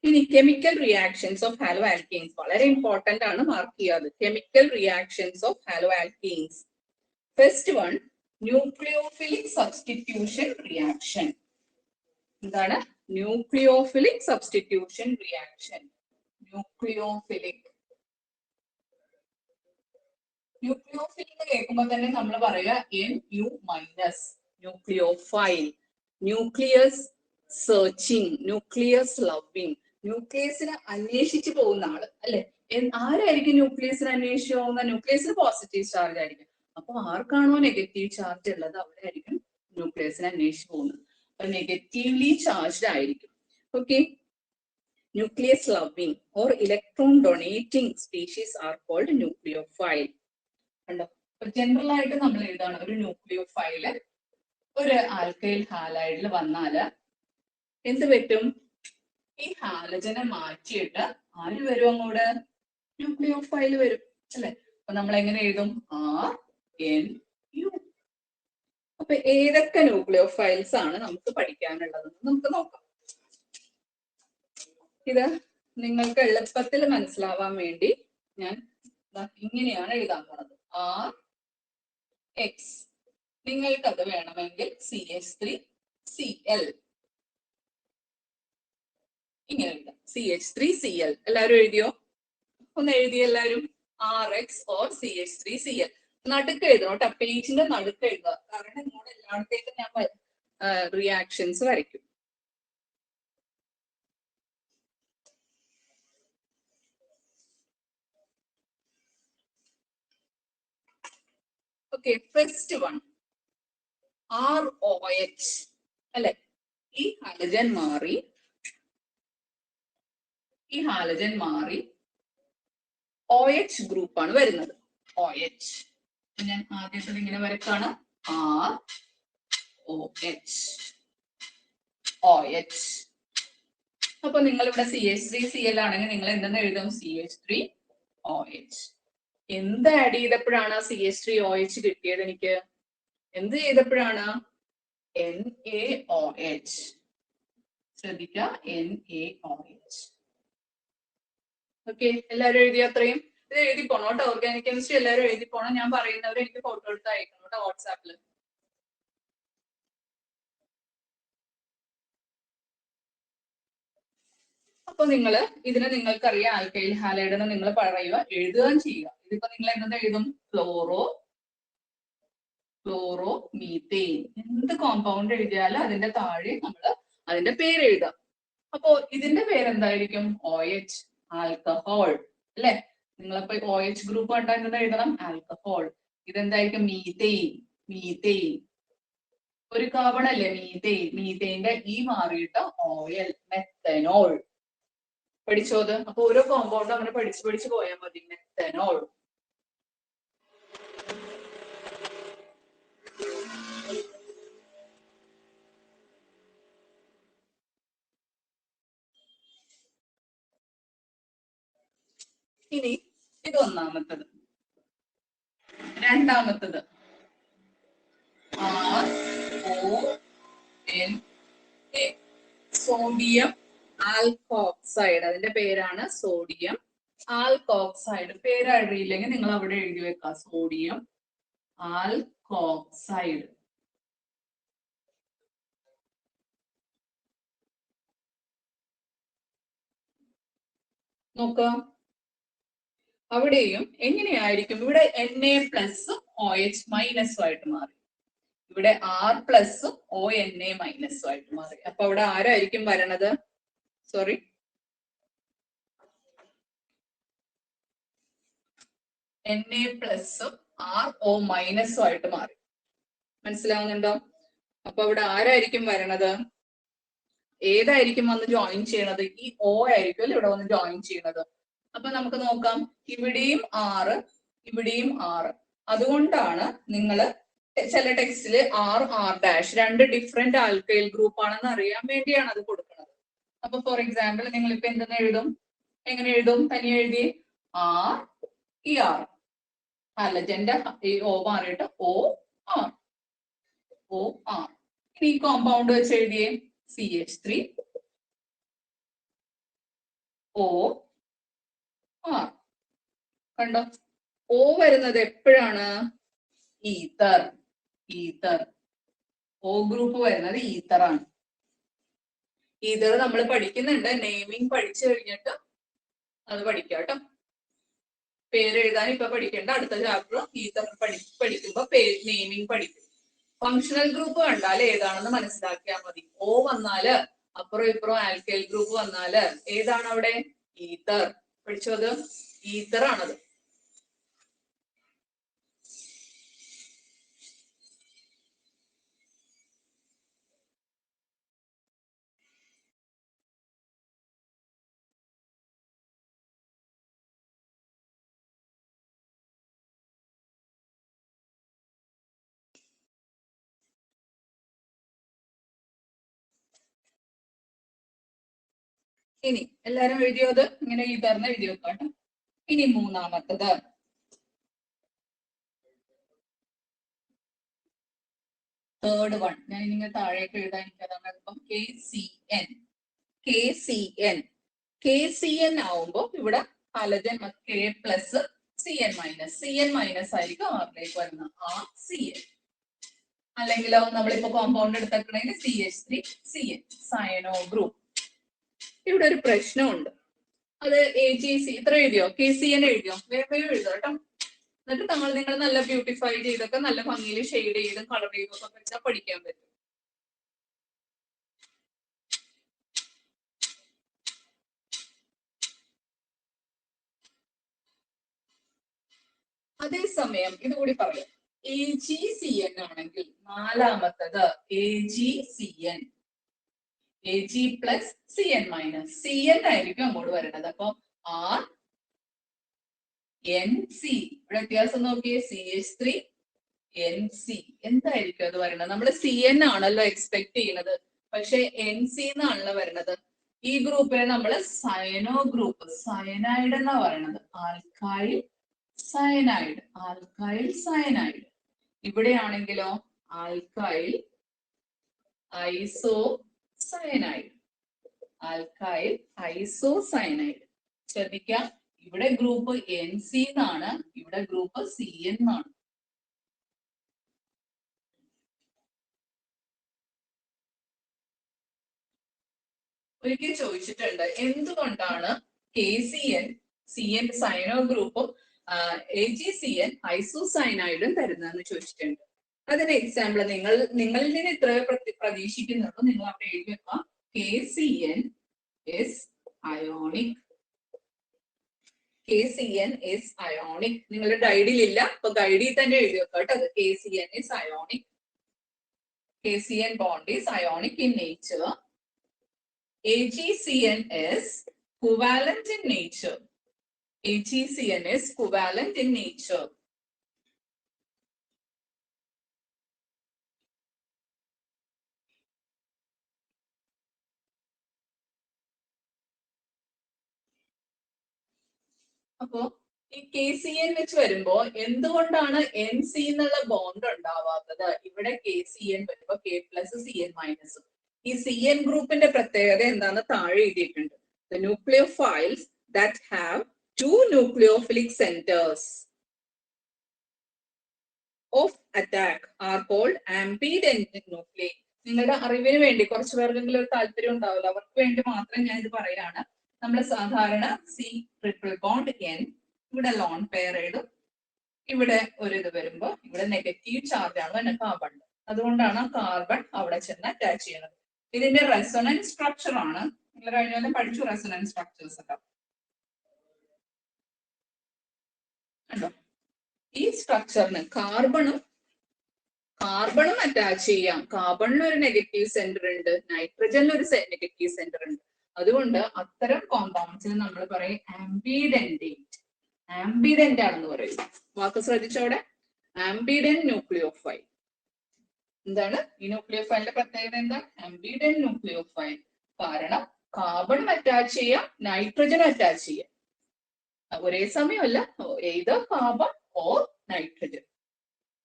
ഇനി chemical reactions of halo alkanes വളരെ important ആണ്, mark ചെയ്യാതെ. Chemical reactions of halo alkanes. First one, nucleophilic substitution reaction. എന്താണ് nucleophilic substitution reaction? Nucleophilic എന്ന് കേൾക്കുമ്പോൾ തന്നെ നമ്മൾ പറയുക NU-, nucleophile, nucleus searching, nucleus loving, ന്യൂക്ലിയസിനെ അന്വേഷിച്ചു പോകുന്ന ആള് അല്ലെ. ആരായിരിക്കും ന്യൂക്ലിയസിനെ അന്വേഷിച്ചു പോകുന്ന? ന്യൂക്ലിയസിന് പോസിറ്റീവ് ചാർജ് ആയിരിക്കും. അപ്പൊ ആർക്കാണോ നെഗറ്റീവ് ചാർജ് ഉള്ളത് അവിടെ ആയിരിക്കും ന്യൂക്ലിയസിനെ അന്വേഷിച്ചു പോകുന്നത്. അപ്പൊ നെഗറ്റീവ്ലി ചാർജ്ഡ് ആയിരിക്കും. Okay, nucleus loving or electron donating species are called nucleophile. കണ്ടോ? അപ്പൊ ജനറൽ ആയിട്ട് നമ്മൾ എഴുതാണ് ഒരു ന്യൂക്ലിയോഫൈല് ഒരു ആൽക്കൈൽ ഹാലൈഡിൽ വന്നാല് എന്ത് പറ്റും? ഈ ഹാലജനെ മാറ്റിയിട്ട് ആര് വരും അങ്ങോട്ട്? ന്യൂക്ലിയോഫൈൽ വരും അല്ലെ. അപ്പൊ നമ്മൾ എങ്ങനെ എഴുതും? RNU. അപ്പൊ ഏതൊക്കെ ന്യൂക്ലിയോഫൈൽസ് ആണ് നമുക്ക് പഠിക്കാനുള്ളതെന്ന് നമുക്ക് നോക്കാം. ഇത് നിങ്ങൾക്ക് എളുപ്പത്തിൽ മനസ്സിലാവാൻ വേണ്ടി ഞാൻ ഇങ്ങനെയാണ് എഴുതാൻ പോണത്. RX. നിങ്ങൾക്കത് വേണമെങ്കിൽ CH3Cl ഇങ്ങനെ എഴുതാം. CH3Cl എല്ലാവരും എഴുതിയോ? ഒന്ന് എഴുതി എല്ലാവരും. RX or CH3Cl. നടുക്ക് എഴുതണം കേട്ടോ. പേജിന്റെ നടുക്ക് എഴുതുക. കാരണം ഇങ്ങോട്ട് എല്ലായിടത്തേക്കും ഞാൻ റിയാക്ഷൻസ് വരയ്ക്കും. ഓക്കെ, ഫസ്റ്റ് വൺ ROH അല്ലെ. ഈ ഹാലജൻ മാറി OH ഗ്രൂപ്പ് ആണ് വരുന്നത്. OH ഞാൻ ആദ്യത്തെ ഇങ്ങനെ വരക്കാണ്. OH. അപ്പൊ നിങ്ങൾ ഇവിടെ CH3Cl ആണെങ്കിൽ നിങ്ങൾ എന്തെന്ന് എഴുതും? CH3OH. എന്ത് ആഡ് ചെയ്തപ്പോഴാണ് CH3OH കിട്ടിയത്? എനിക്ക് എന്ത് ചെയ്തപ്പോഴാണ്? NaOH. ശ്രദ്ധിക്കുക, NaOH. ഓക്കെ, എല്ലാവരും എഴുതി? അത്രയും ഇത് എഴുതി പോണം കേട്ടോ. ഓർഗാനിക് കെമിസ്ട്രി എല്ലാവരും എഴുതി പോണം. ഞാൻ പറയുന്നവർ എനിക്ക് ഫോട്ടോ എടുത്ത് അയക്കണം കേട്ടോ വാട്സാപ്പിൽ. അപ്പൊ നിങ്ങൾ ഇതിനെ നിങ്ങൾക്കറിയാം ആൽക്കൈൽ ഹാലൈഡ് എന്ന് നിങ്ങൾ പറയുക, എഴുതുകയും ചെയ്യുക. ഇതിപ്പോ നിങ്ങൾ എന്ത് എഴുതും? Chloro methane. എന്ത് കോമ്പൗണ്ട് എഴുതിയാലും അതിന്റെ താഴെ നമ്മൾ അതിന്റെ പേര് എഴുതാം. അപ്പോ ഇതിന്റെ പേരെന്തായിരിക്കും? OH, ആൽക്കഹോൾ അല്ലെ? നിങ്ങളിപ്പോ OH ഗ്രൂപ്പ് കണ്ടാൽ എഴുതണം ആൽക്കഹോൾ. ഇതെന്തായിരിക്കും? മീത്തേൻ. ഒരു കാർബൺ അല്ലേ മീത്തേൻ. മീത്തേന്റെ ഈ മാറിയിട്ട് ഓയിൽ, മെത്തനോൾ. പഠിച്ചോത്? അപ്പൊ ഓരോ കോമ്പൗണ്ടും അങ്ങനെ പഠിച്ചു പോയാൽ മതി. മെത്തനോൾ. ഇനി ഇത് ഒന്നാമത്തത്. രണ്ടാമത്തത് RONA, സോഡിയം ആൽക്കോക്സൈഡ്. അതിന്റെ പേരാണ് സോഡിയം ആൽക്കോക്സൈഡ്. പേര് അറിയില്ലെങ്കിൽ നിങ്ങൾ അവിടെ എഴുതി വെക്കാം, സോഡിയം ആൽക്കോക്സൈഡ്. നോക്കാം അവിടെയും എങ്ങനെയായിരിക്കും? ഇവിടെ Na+OH- ആയിട്ട് മാറി. ഇവിടെ R+ ONA- ആയിട്ട് മാറി. അപ്പൊ അവിടെ ആരായിരിക്കും വരണത്? സോറി, Na+RO- ആയിട്ട് മാറി. മനസ്സിലാവുന്നുണ്ടോ? അപ്പൊ അവിടെ ആരായിരിക്കും വരണത്? ഏതായിരിക്കും വന്ന് ജോയിൻ ചെയ്യണത്? ഈ O ആയിരിക്കും ഇവിടെ വന്ന് ജോയിൻ ചെയ്യണത്. അപ്പൊ നമുക്ക് നോക്കാം, ഇവിടെയും R, ഇവിടെയും R. അതുകൊണ്ടാണ് നിങ്ങൾ ചില ടെക്സ്റ്റില് R രണ്ട് ഡിഫറെന്റ് ആൽക്കൈൽ ഗ്രൂപ്പ് ആണെന്ന് അറിയാൻ വേണ്ടിയാണ് അത് കൊടുക്കുന്നത്. അപ്പൊ ഫോർ എക്സാമ്പിൾ നിങ്ങൾ ഇപ്പൊ എന്തെന്ന് എഴുതും? എങ്ങനെ എഴുതും? തനിയെ എഴുതി RER. ഹാലജന്റെ ഈ O മാറിയിട്ട് OR. ഇനി ഈ കോമ്പൗണ്ട് വെച്ച് എഴുതിയേ CH3 OR. കണ്ടോ? O വരുന്നത് എപ്പോഴാണ്? ഈത്തർ. O ഗ്രൂപ്പ് വരുന്നത് ഈത്തർ ആണ്. ഈതർ നമ്മൾ പഠിക്കുന്നുണ്ട്. നെയിമിംഗ് പഠിച്ചു കഴിഞ്ഞിട്ട് അത് പഠിക്കാം കേട്ടോ. പേര് എഴുതാൻ ഇപ്പൊ പഠിക്കേണ്ട. അടുത്ത ചാപ്റ്റർ ഈതർ പഠിക്കുമ്പോ നെയിമിംഗ് പഠിക്കും. ഫങ്ഷണൽ ഗ്രൂപ്പ് കണ്ടാൽ ഏതാണെന്ന് മനസ്സിലാക്കിയാൽ മതി. O വന്നാല് അപ്പുറം ഇപ്പുറം ആൽക്കൈൽ ഗ്രൂപ്പ് വന്നാല് ഏതാണ് അവിടെ? ഈതർ. പഠിച്ചത്? ഈതർ ആണത്. ഇനി എല്ലാരും എഴുതിയത് ഇങ്ങനെ ഈതറിന് എഴുതി വെക്കാട്ടോ. ഇനി മൂന്നാമത്തത് തേർഡ് വൺ. ഞാൻ ഇങ്ങനെ താഴേക്ക് എഴുതാൻ എനിക്കതാണ് ഇപ്പം KCN ആവുമ്പോ ഇവിടെ ഹാലജൻ K+CN-. ആയിരിക്കും ആറിലേക്ക് വരുന്നത്. CN. അല്ലെങ്കിലോ നമ്മളിപ്പോ കോമ്പൗണ്ട് എടുത്തേക്കണെങ്കിൽ CH3CN, സയനോ ഗ്രൂപ്പ്. ഇവിടെ ഒരു പ്രശ്നമുണ്ട്. അത് AgC ഇത്ര എഴുതിയോ? KCN എഴുതിയോ? വേഗം എഴുതോ കേട്ടോ. എന്നിട്ട് നിങ്ങൾ നല്ല ബ്യൂട്ടിഫൈ ചെയ്തൊക്കെ നല്ല ഭംഗിയിൽ ഷെയ്ഡ് ചെയ്തും കളർ ചെയ്തൊക്കെ വെച്ചാൽ പഠിക്കാൻ പറ്റും. അതേസമയം ഇതുകൂടി പറയാം. AgCN ആണെങ്കിൽ നാലാമത്തത് AgCN, Ag+CN-. CN ആയിരിക്കും അങ്ങോട്ട് വരുന്നത്. അപ്പൊ RNC. ഇവിടെ വ്യത്യാസം നോക്കിയേ, CH3NC. എന്തായിരിക്കും അത് പറയുന്നത്? നമ്മൾ CN ആണല്ലോ എക്സ്പെക്ട് ചെയ്യുന്നത്, പക്ഷെ NC എന്നാണല്ലോ വരുന്നത്. ഈ ഗ്രൂപ്പിനെ നമ്മൾ സയനോ ഗ്രൂപ്പ്, സയനൈഡ് എന്നാ പറയുന്നത്. Alkyl cyanide. ഇവിടെയാണെങ്കിലോ ആൽക്കൈൽ ഐസോസയനൈഡ്. ശ്രദ്ധിക്കാം, ഇവിടെ ഗ്രൂപ്പ് NC എന്നാണ്, ഇവിടെ ഗ്രൂപ്പ് CN എന്നാണ്. ഒരിക്കൽ ചോദിച്ചിട്ടുണ്ട് എന്തുകൊണ്ടാണ് KCN CN സൈനോ ഗ്രൂപ്പും AgCN ഐസോസൈനൈഡും തരുന്നതെന്ന് ചോദിച്ചിട്ടുണ്ട്. അതിന് എക്സാമ്പിൾ നിങ്ങളിൽ നിന്ന് ഇത്ര പ്രതീക്ഷിക്കുന്നുള്ളൂ. നിങ്ങൾ അവിടെ എഴുതി വെക്കാം. KCN is ionic. KCN is ionic. നിങ്ങളുടെ ഗൈഡിൽ ഇല്ല, അപ്പൊ ഗൈഡിൽ തന്നെ എഴുതി വെക്കാം കേട്ടോ. അത് KCN is ionic. KCN bond is ionic in nature. AgCN is covalent in nature. AgCN is covalent in nature. അപ്പോ ഈ KCN വെച്ച് വരുമ്പോ എന്തുകൊണ്ടാണ് NC എന്നുള്ള ബോണ്ട് ഉണ്ടാവാത്തത്? ഇവിടെ KCN വരുമ്പോ K+CN-. ഈ CN ഗ്രൂപ്പിന്റെ പ്രത്യേകത എന്താന്ന് താഴെ എഴുതിയിട്ടുണ്ട്. The nucleophiles that have two nucleophilic centers of attack are called ambident nuclei. നിങ്ങളുടെ അറിവിന് വേണ്ടി കുറച്ചു പേർക്കെങ്കിലും ഒരു താല്പര്യം ഉണ്ടാവില്ല, അവർക്ക് വേണ്ടി മാത്രം ഞാൻ ഇത് പറയാണ്. നമ്മൾ സാധാരണ C∼N ഇവിടെ ലോൺ പെയർ എഴുതും. ഇവിടെ ഒരു ഇത് വരുമ്പോ ഇവിടെ നെഗറ്റീവ് ചാർജ് ആണ് എന്നെ കാർബൺ. അതുകൊണ്ടാണ് കാർബൺ അവിടെ ചെന്ന് അറ്റാച്ച് ചെയ്യുന്നത്. ഇതിന്റെ റെസൊണൻസ് സ്ട്രക്ചർ ആണ്. നിങ്ങൾ കഴിഞ്ഞ പഠിച്ചു റെസൊണൻസ് സ്ട്രക്ചേഴ്സ് ഒക്കെ. കണ്ടോ, ഈ സ്ട്രക്ചറിന് കാർബണും അറ്റാച്ച് ചെയ്യാം. കാർബണിന് ഒരു നെഗറ്റീവ് സെന്റർ ഉണ്ട്, നൈട്രജനിൽ ഒരു നെഗറ്റീവ് സെന്റർ ഉണ്ട്. അതുകൊണ്ട് അത്തരം കോമ്പൗണ്ട്സിന് നമ്മൾ പറയും ആംബിഡന്റ് ആണെന്ന് പറയും. വാക്ക് ശ്രദ്ധിച്ചോടെ, ആംബിഡന്റ് ന്യൂക്ലിയോഫൈൽ. എന്താണ് ഈ ന്യൂക്ലിയോഫൈലിന്റെ പ്രത്യേകത? എന്താ? ആംബിഡന്റ് ന്യൂക്ലിയോഫൈൽ. കാരണം കാർബൺ അറ്റാച്ച് ചെയ്യാം, നൈട്രജൻ അറ്റാച്ച് ചെയ്യാം. ഒരേ സമയമല്ല, ഏത് കാർബൺ ഓർ നൈട്രജൻ.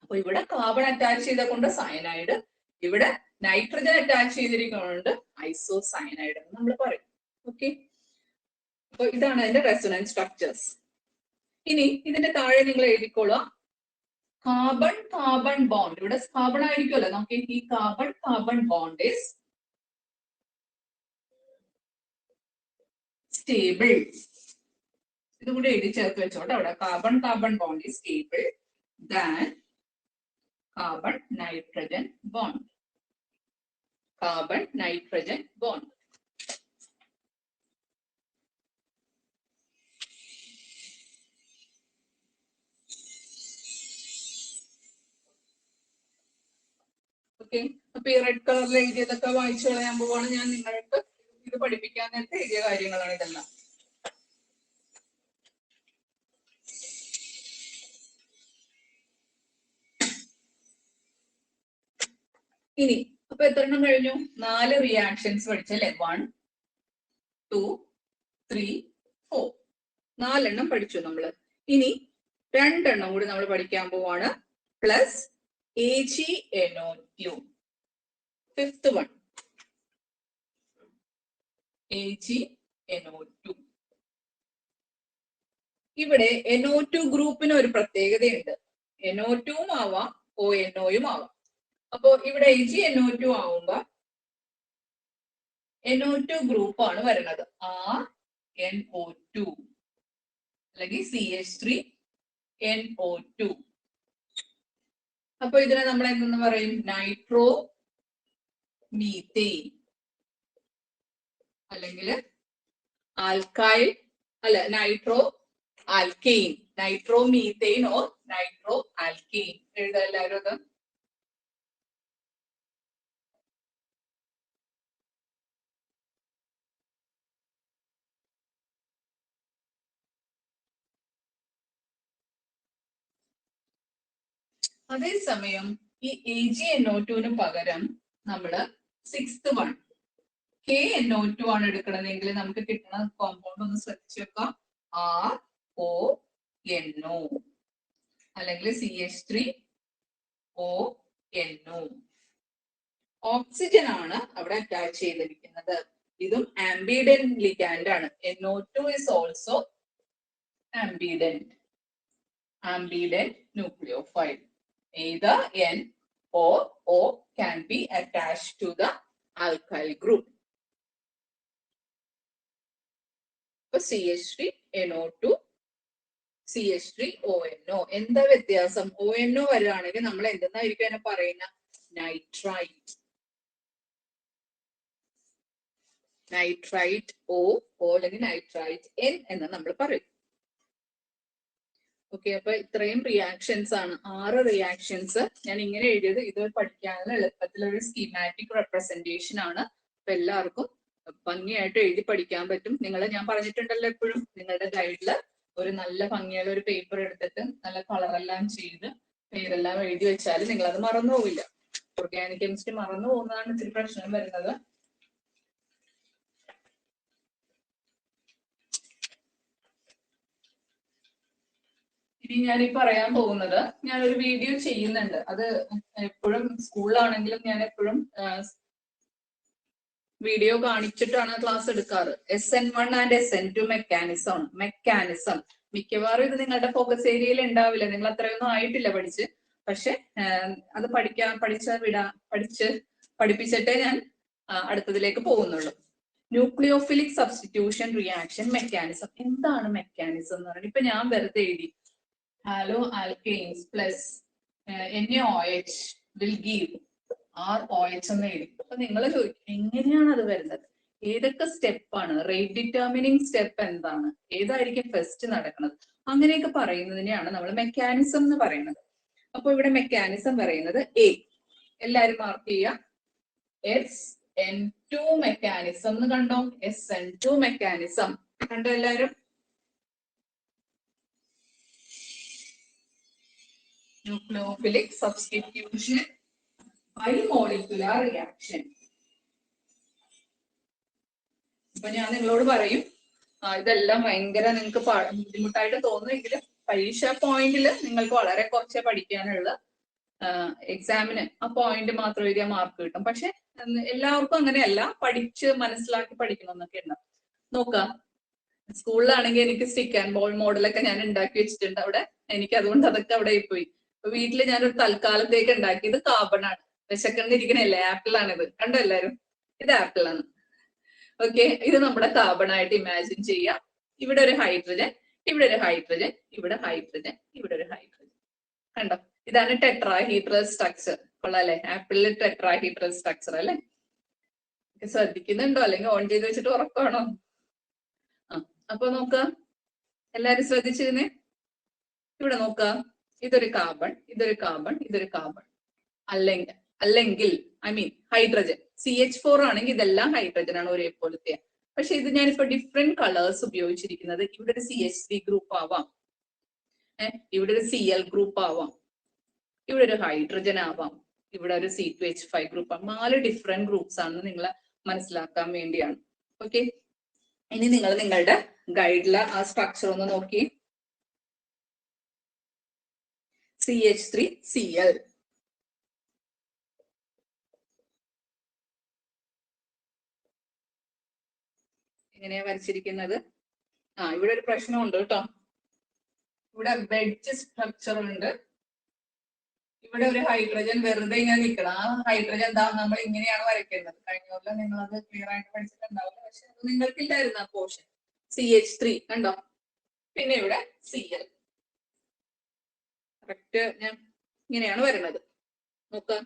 അപ്പൊ ഇവിടെ കാർബൺ അറ്റാച്ച് ചെയ്ത കൊണ്ട് സയനൈഡ്, ഇവിടെ നൈട്രജൻ അറ്റാച്ച് ചെയ്തിരിക്കുന്നുണ്ട് ഐസോസയനൈഡ് എന്ന് നമ്മൾ പറയും. ഓക്കെ, അപ്പൊ ഇതാണ് അതിന്റെ റെസൊണൻസ് സ്ട്രക്ചേഴ്സ്. ഇനി ഇതിന്റെ താഴെ നിങ്ങൾ എഴുതിക്കോളുക കാർബൺ ബോണ്ട്. ഇവിടെ കാർബൺ ആയിരിക്കുമല്ലോ, നമുക്ക് ഈ കാർബൺ ബോണ്ട് ഈസ് സ്റ്റേബിൾ. ഇത് കൂടെ എഴുതി ചേർത്ത് വെച്ചോട്ടെ. അവിടെ carbon bond is stable than carbon nitrogen bond. Carbon nitrogen bond. Okay, അപ്പൊ ഈ റെഡ് കളറിൽ എഴുതിയതൊക്കെ വായിച്ചു കളയാൻ പോവാണ് ഞാൻ. നിങ്ങൾക്ക് ഇത് പഠിപ്പിക്കാൻ നേരത്തെ എഴുതിയ കാര്യങ്ങളാണ് ഇതെല്ലാം. ഇനി അപ്പൊ എത്ര എണ്ണം കഴിഞ്ഞു? 4 റിയാക്ഷൻസ് പഠിച്ചല്ലേ? 1, 2, 3, 4. 4 എണ്ണം പഠിച്ചു നമ്മള്. ഇനി 2 എണ്ണം കൂടി നമ്മൾ പഠിക്കാൻ പോവാണ്. Plus AgNO2. 5th one AgNO2. ഇവിടെ NO2 ഗ്രൂപ്പിന് ഒരു പ്രത്യേകതയുണ്ട്. NO2 ആവാം, ONO ആവാം. അപ്പോ ഇവിടെ AgNO2 ആവുമ്പോ NO2 ഗ്രൂപ്പ് ആണ് വരുന്നത്. RNO2 അല്ലെങ്കിൽ CH3NO2. അപ്പൊ ഇതിനെ നമ്മൾ എന്തെന്ന് പറയും? നൈട്രോ മീത്തേൻ അല്ലെങ്കിൽ ആൽക്കൈൽ അല്ല nitro alkane. Nitro methane or nitro alkane എഴുതാം എല്ലാവരും. അത് അതേസമയം ഈ AgNO2 പകരം നമ്മള് 6th one KNO2 ആണ് എടുക്കണമെങ്കിൽ നമുക്ക് കിട്ടുന്ന കോമ്പൗണ്ട് ഒന്ന് ശ്രദ്ധിച്ചു വെക്കാം. RONO അല്ലെങ്കിൽ CH3ONO. ഓക്സിജൻ ആണ് അവിടെ അറ്റാച്ച് ചെയ്തിരിക്കുന്നത്. ഇതും ആംബിഡന്റ് ലിഗാൻഡ് ആണ്. NO2 is also ambident nucleophile. Either N or O can be attached to the alkyl group. അപ്പൊ CH3NO2 CH3ONO. എന്താ വ്യത്യാസം? ONO വരികയാണെങ്കിൽ നമ്മൾ എന്തെന്നായിരിക്കും അതിനെ പറയുന്ന? നൈട്രൈറ്റ്. നൈട്രൈറ്റ് O അല്ലെങ്കിൽ നൈട്രൈറ്റ് N എന്ന് നമ്മൾ പറയും. ഓക്കെ, അപ്പൊ ഇത്രയും റിയാക്ഷൻസ് ആണ്, 6 റിയാക്ഷൻസ് ഞാൻ ഇങ്ങനെ എഴുതിയത്. ഇത് പഠിക്കാനുള്ള എളുപ്പത്തിലൊരു സ്കീമാറ്റിക് റെപ്രസെന്റേഷൻ ആണ്. അപ്പൊ എല്ലാവർക്കും ഭംഗിയായിട്ട് എഴുതി പഠിക്കാൻ പറ്റും. ഞാൻ പറഞ്ഞിട്ടുണ്ടല്ലോ എപ്പോഴും നിങ്ങളുടെ ഗൈഡില് ഒരു നല്ല ഭംഗിയുള്ള ഒരു പേപ്പർ എടുത്തിട്ട് നല്ല കളറെല്ലാം ചെയ്ത് പേരെല്ലാം എഴുതി വെച്ചാൽ നിങ്ങൾ അത് മറന്നു പോവില്ല. ഓർഗാനിക് കെമിസ്ട്രി മറന്നു പോകുന്നതാണ് ഇത്തിരി പ്രശ്നം വരുന്നത്. ഇനി ഞാൻ ഈ പറയാൻ പോകുന്നത്, ഞാനൊരു വീഡിയോ ചെയ്യുന്നുണ്ട്. അത് എപ്പോഴും സ്കൂളിലാണെങ്കിലും ഞാൻ എപ്പോഴും വീഡിയോ കാണിച്ചിട്ടാണ് ക്ലാസ് എടുക്കാറ്. SN1 and SN2 mechanism. മിക്കവാറും ഇത് നിങ്ങളുടെ ഫോക്കസ് ഏരിയയിൽ ഉണ്ടാവില്ല, നിങ്ങൾ അത്രയൊന്നും ആയിട്ടില്ല പഠിച്ച്. പക്ഷെ അത് പഠിപ്പിച്ചിട്ടേ ഞാൻ അടുത്തതിലേക്ക് പോകുന്നുള്ളൂ. Nucleophilic substitution reaction mechanism. എന്താണ് മെക്കാനിസം എന്ന് പറയുന്നത്? ഇപ്പൊ ഞാൻ വെറുതെ എഴുതി hello alkanes plus NaOH will give ROH എന്ന് എഴുതി. അപ്പൊ നിങ്ങൾ ചോദിക്കും എങ്ങനെയാണ് അത് വരുന്നത്, ഏതൊക്കെ സ്റ്റെപ്പാണ്, റേറ്റ് ഡിറ്റർമിനിങ് സ്റ്റെപ്പ് എന്താണ്, ഏതായിരിക്കും ഫസ്റ്റ് നടക്കുന്നത്, അങ്ങനെയൊക്കെ പറയുന്നതിനെയാണ് നമ്മൾ മെക്കാനിസം എന്ന് പറയുന്നത്. അപ്പൊ ഇവിടെ മെക്കാനിസം പറയുന്നത് A. എല്ലാരും മാർക്ക് ചെയ്യുക. SN2 മെക്കാനിസം എന്ന് കണ്ടോ? SN2 മെക്കാനിസം കണ്ടോ എല്ലാരും? Nucleophilic substitution bimolecular reaction. അപ്പൊ ഞാൻ നിങ്ങളോട് പറയും, ഇതെല്ലാം ഭയങ്കര നിങ്ങൾക്ക് ബുദ്ധിമുട്ടായിട്ട് തോന്നുമെങ്കിലും പരീക്ഷാ പോയിന്റിൽ നിങ്ങൾക്ക് വളരെ കുറച്ചേ പഠിക്കാനുള്ള, എക്സാമിന് ആ പോയിന്റ് മാത്രം എഴുതിയാൽ മാർക്ക് കിട്ടും. പക്ഷെ എല്ലാവർക്കും അങ്ങനെയല്ല, പഠിച്ച് മനസ്സിലാക്കി പഠിക്കണം എന്നൊക്കെ ഉണ്ടാവും. നോക്കാം, സ്കൂളിലാണെങ്കിൽ എനിക്ക് സ്റ്റിക്ക് ആൻഡ് ബോൾ മോഡലൊക്കെ ഞാൻ ഉണ്ടാക്കി വെച്ചിട്ടുണ്ട് അവിടെ. എനിക്ക് അതുകൊണ്ട് അതൊക്കെ അവിടെ പോയി. അപ്പൊ വീട്ടില് ഞാനൊരു തൽക്കാലത്തേക്ക് ഉണ്ടാക്കിയത് കാർബൺ ആണ്. വിശക്കണ്ടിരിക്കണല്ലേ, ആപ്പിൾ ആണിത്. കണ്ടോ എല്ലാരും? ഇത് ആപ്പിൾ ആണ്. ഓക്കെ, ഇത് നമ്മുടെ കാർബൺ ആയിട്ട് ഇമാജിൻ ചെയ്യാം. ഇവിടെ ഒരു ഹൈഡ്രജൻ, ഇവിടെ ഒരു ഹൈഡ്രജൻ, ഇവിടെ ഹൈഡ്രജൻ, ഇവിടെ ഒരു ഹൈഡ്രജൻ. കണ്ടോ? ഇതാണ് ടെട്രാഹീഡ്രൽ സ്ട്രക്ചർ. കൊള്ളാല്ലേ? ആപ്പിളിൽ ടെട്രാഹീഡ്രൽ സ്ട്രക്ചർ അല്ലേ? ശ്രദ്ധിക്കുന്നുണ്ടോ? അല്ലെങ്കിൽ ഓൺ ചെയ്ത് വെച്ചിട്ട് ഉറക്കമാണോ? അപ്പൊ നോക്കുക, എല്ലാരും ശ്രദ്ധിച്ചിരുന്നേ. ഇവിടെ നോക്കുക, ഇതൊരു കാർബൺ, ഇതൊരു കാർബൺ, ഇതൊരു കാർബൺ. അല്ലെങ്കിൽ ഹൈഡ്രജൻ CH4 ആണെങ്കിൽ ഇതെല്ലാം ഹൈഡ്രജൻ ആണ്, ഒരേപോലത്തെ. പക്ഷെ ഇത് ഞാനിപ്പോ ഡിഫറെന്റ് കളേഴ്സ് ഉപയോഗിച്ചിരിക്കുന്നത്. ഇവിടെ ഒരു CH3 ഗ്രൂപ്പ് ആവാം, ഇവിടെ ഒരു Cl ഗ്രൂപ്പ് ആവാം, ഇവിടെ ഒരു ഹൈഡ്രജൻ ആവാം, ഇവിടെ ഒരു C2H5 ഗ്രൂപ്പ് ആവാം. 4 ഡിഫറെന്റ് ഗ്രൂപ്പ്സ് ആണെന്ന് നിങ്ങളെ മനസ്സിലാക്കാൻ വേണ്ടിയാണ്. ഓക്കെ, ഇനി നിങ്ങൾ നിങ്ങളുടെ ഗൈഡിലെ ആ സ്ട്രക്ചർ ഒന്ന് നോക്കി. CH3Cl. എങ്ങനെയാ വരച്ചിരിക്കുന്നത്? ഇവിടെ ഒരു പ്രശ്നമുണ്ട് കേട്ടോ. ഇവിടെ വെഡ്ജ് സ്ട്രക്ചർ ഉണ്ട്. ഇവിടെ ഒരു ഹൈഡ്രജൻ വെറുതെ ഇങ്ങനെ നിൽക്കണം. ആ ഹൈഡ്രജൻ നമ്മൾ ഇങ്ങനെയാണ് വരയ്ക്കുന്നത്. കഴിഞ്ഞ കൊല്ലം നിങ്ങൾ അത് ക്ലിയർ ആയിട്ട് പഠിച്ചിട്ടുണ്ടാവില്ല, പക്ഷെ അത് നിങ്ങൾക്കില്ലായിരുന്നു ആ പോർഷൻ. CH3 കണ്ടോ? പിന്നെ ഇവിടെ Cl. കറക്റ്റ് ഞാൻ ഇങ്ങനെയാണ് വരുന്നത്. നോക്കാം,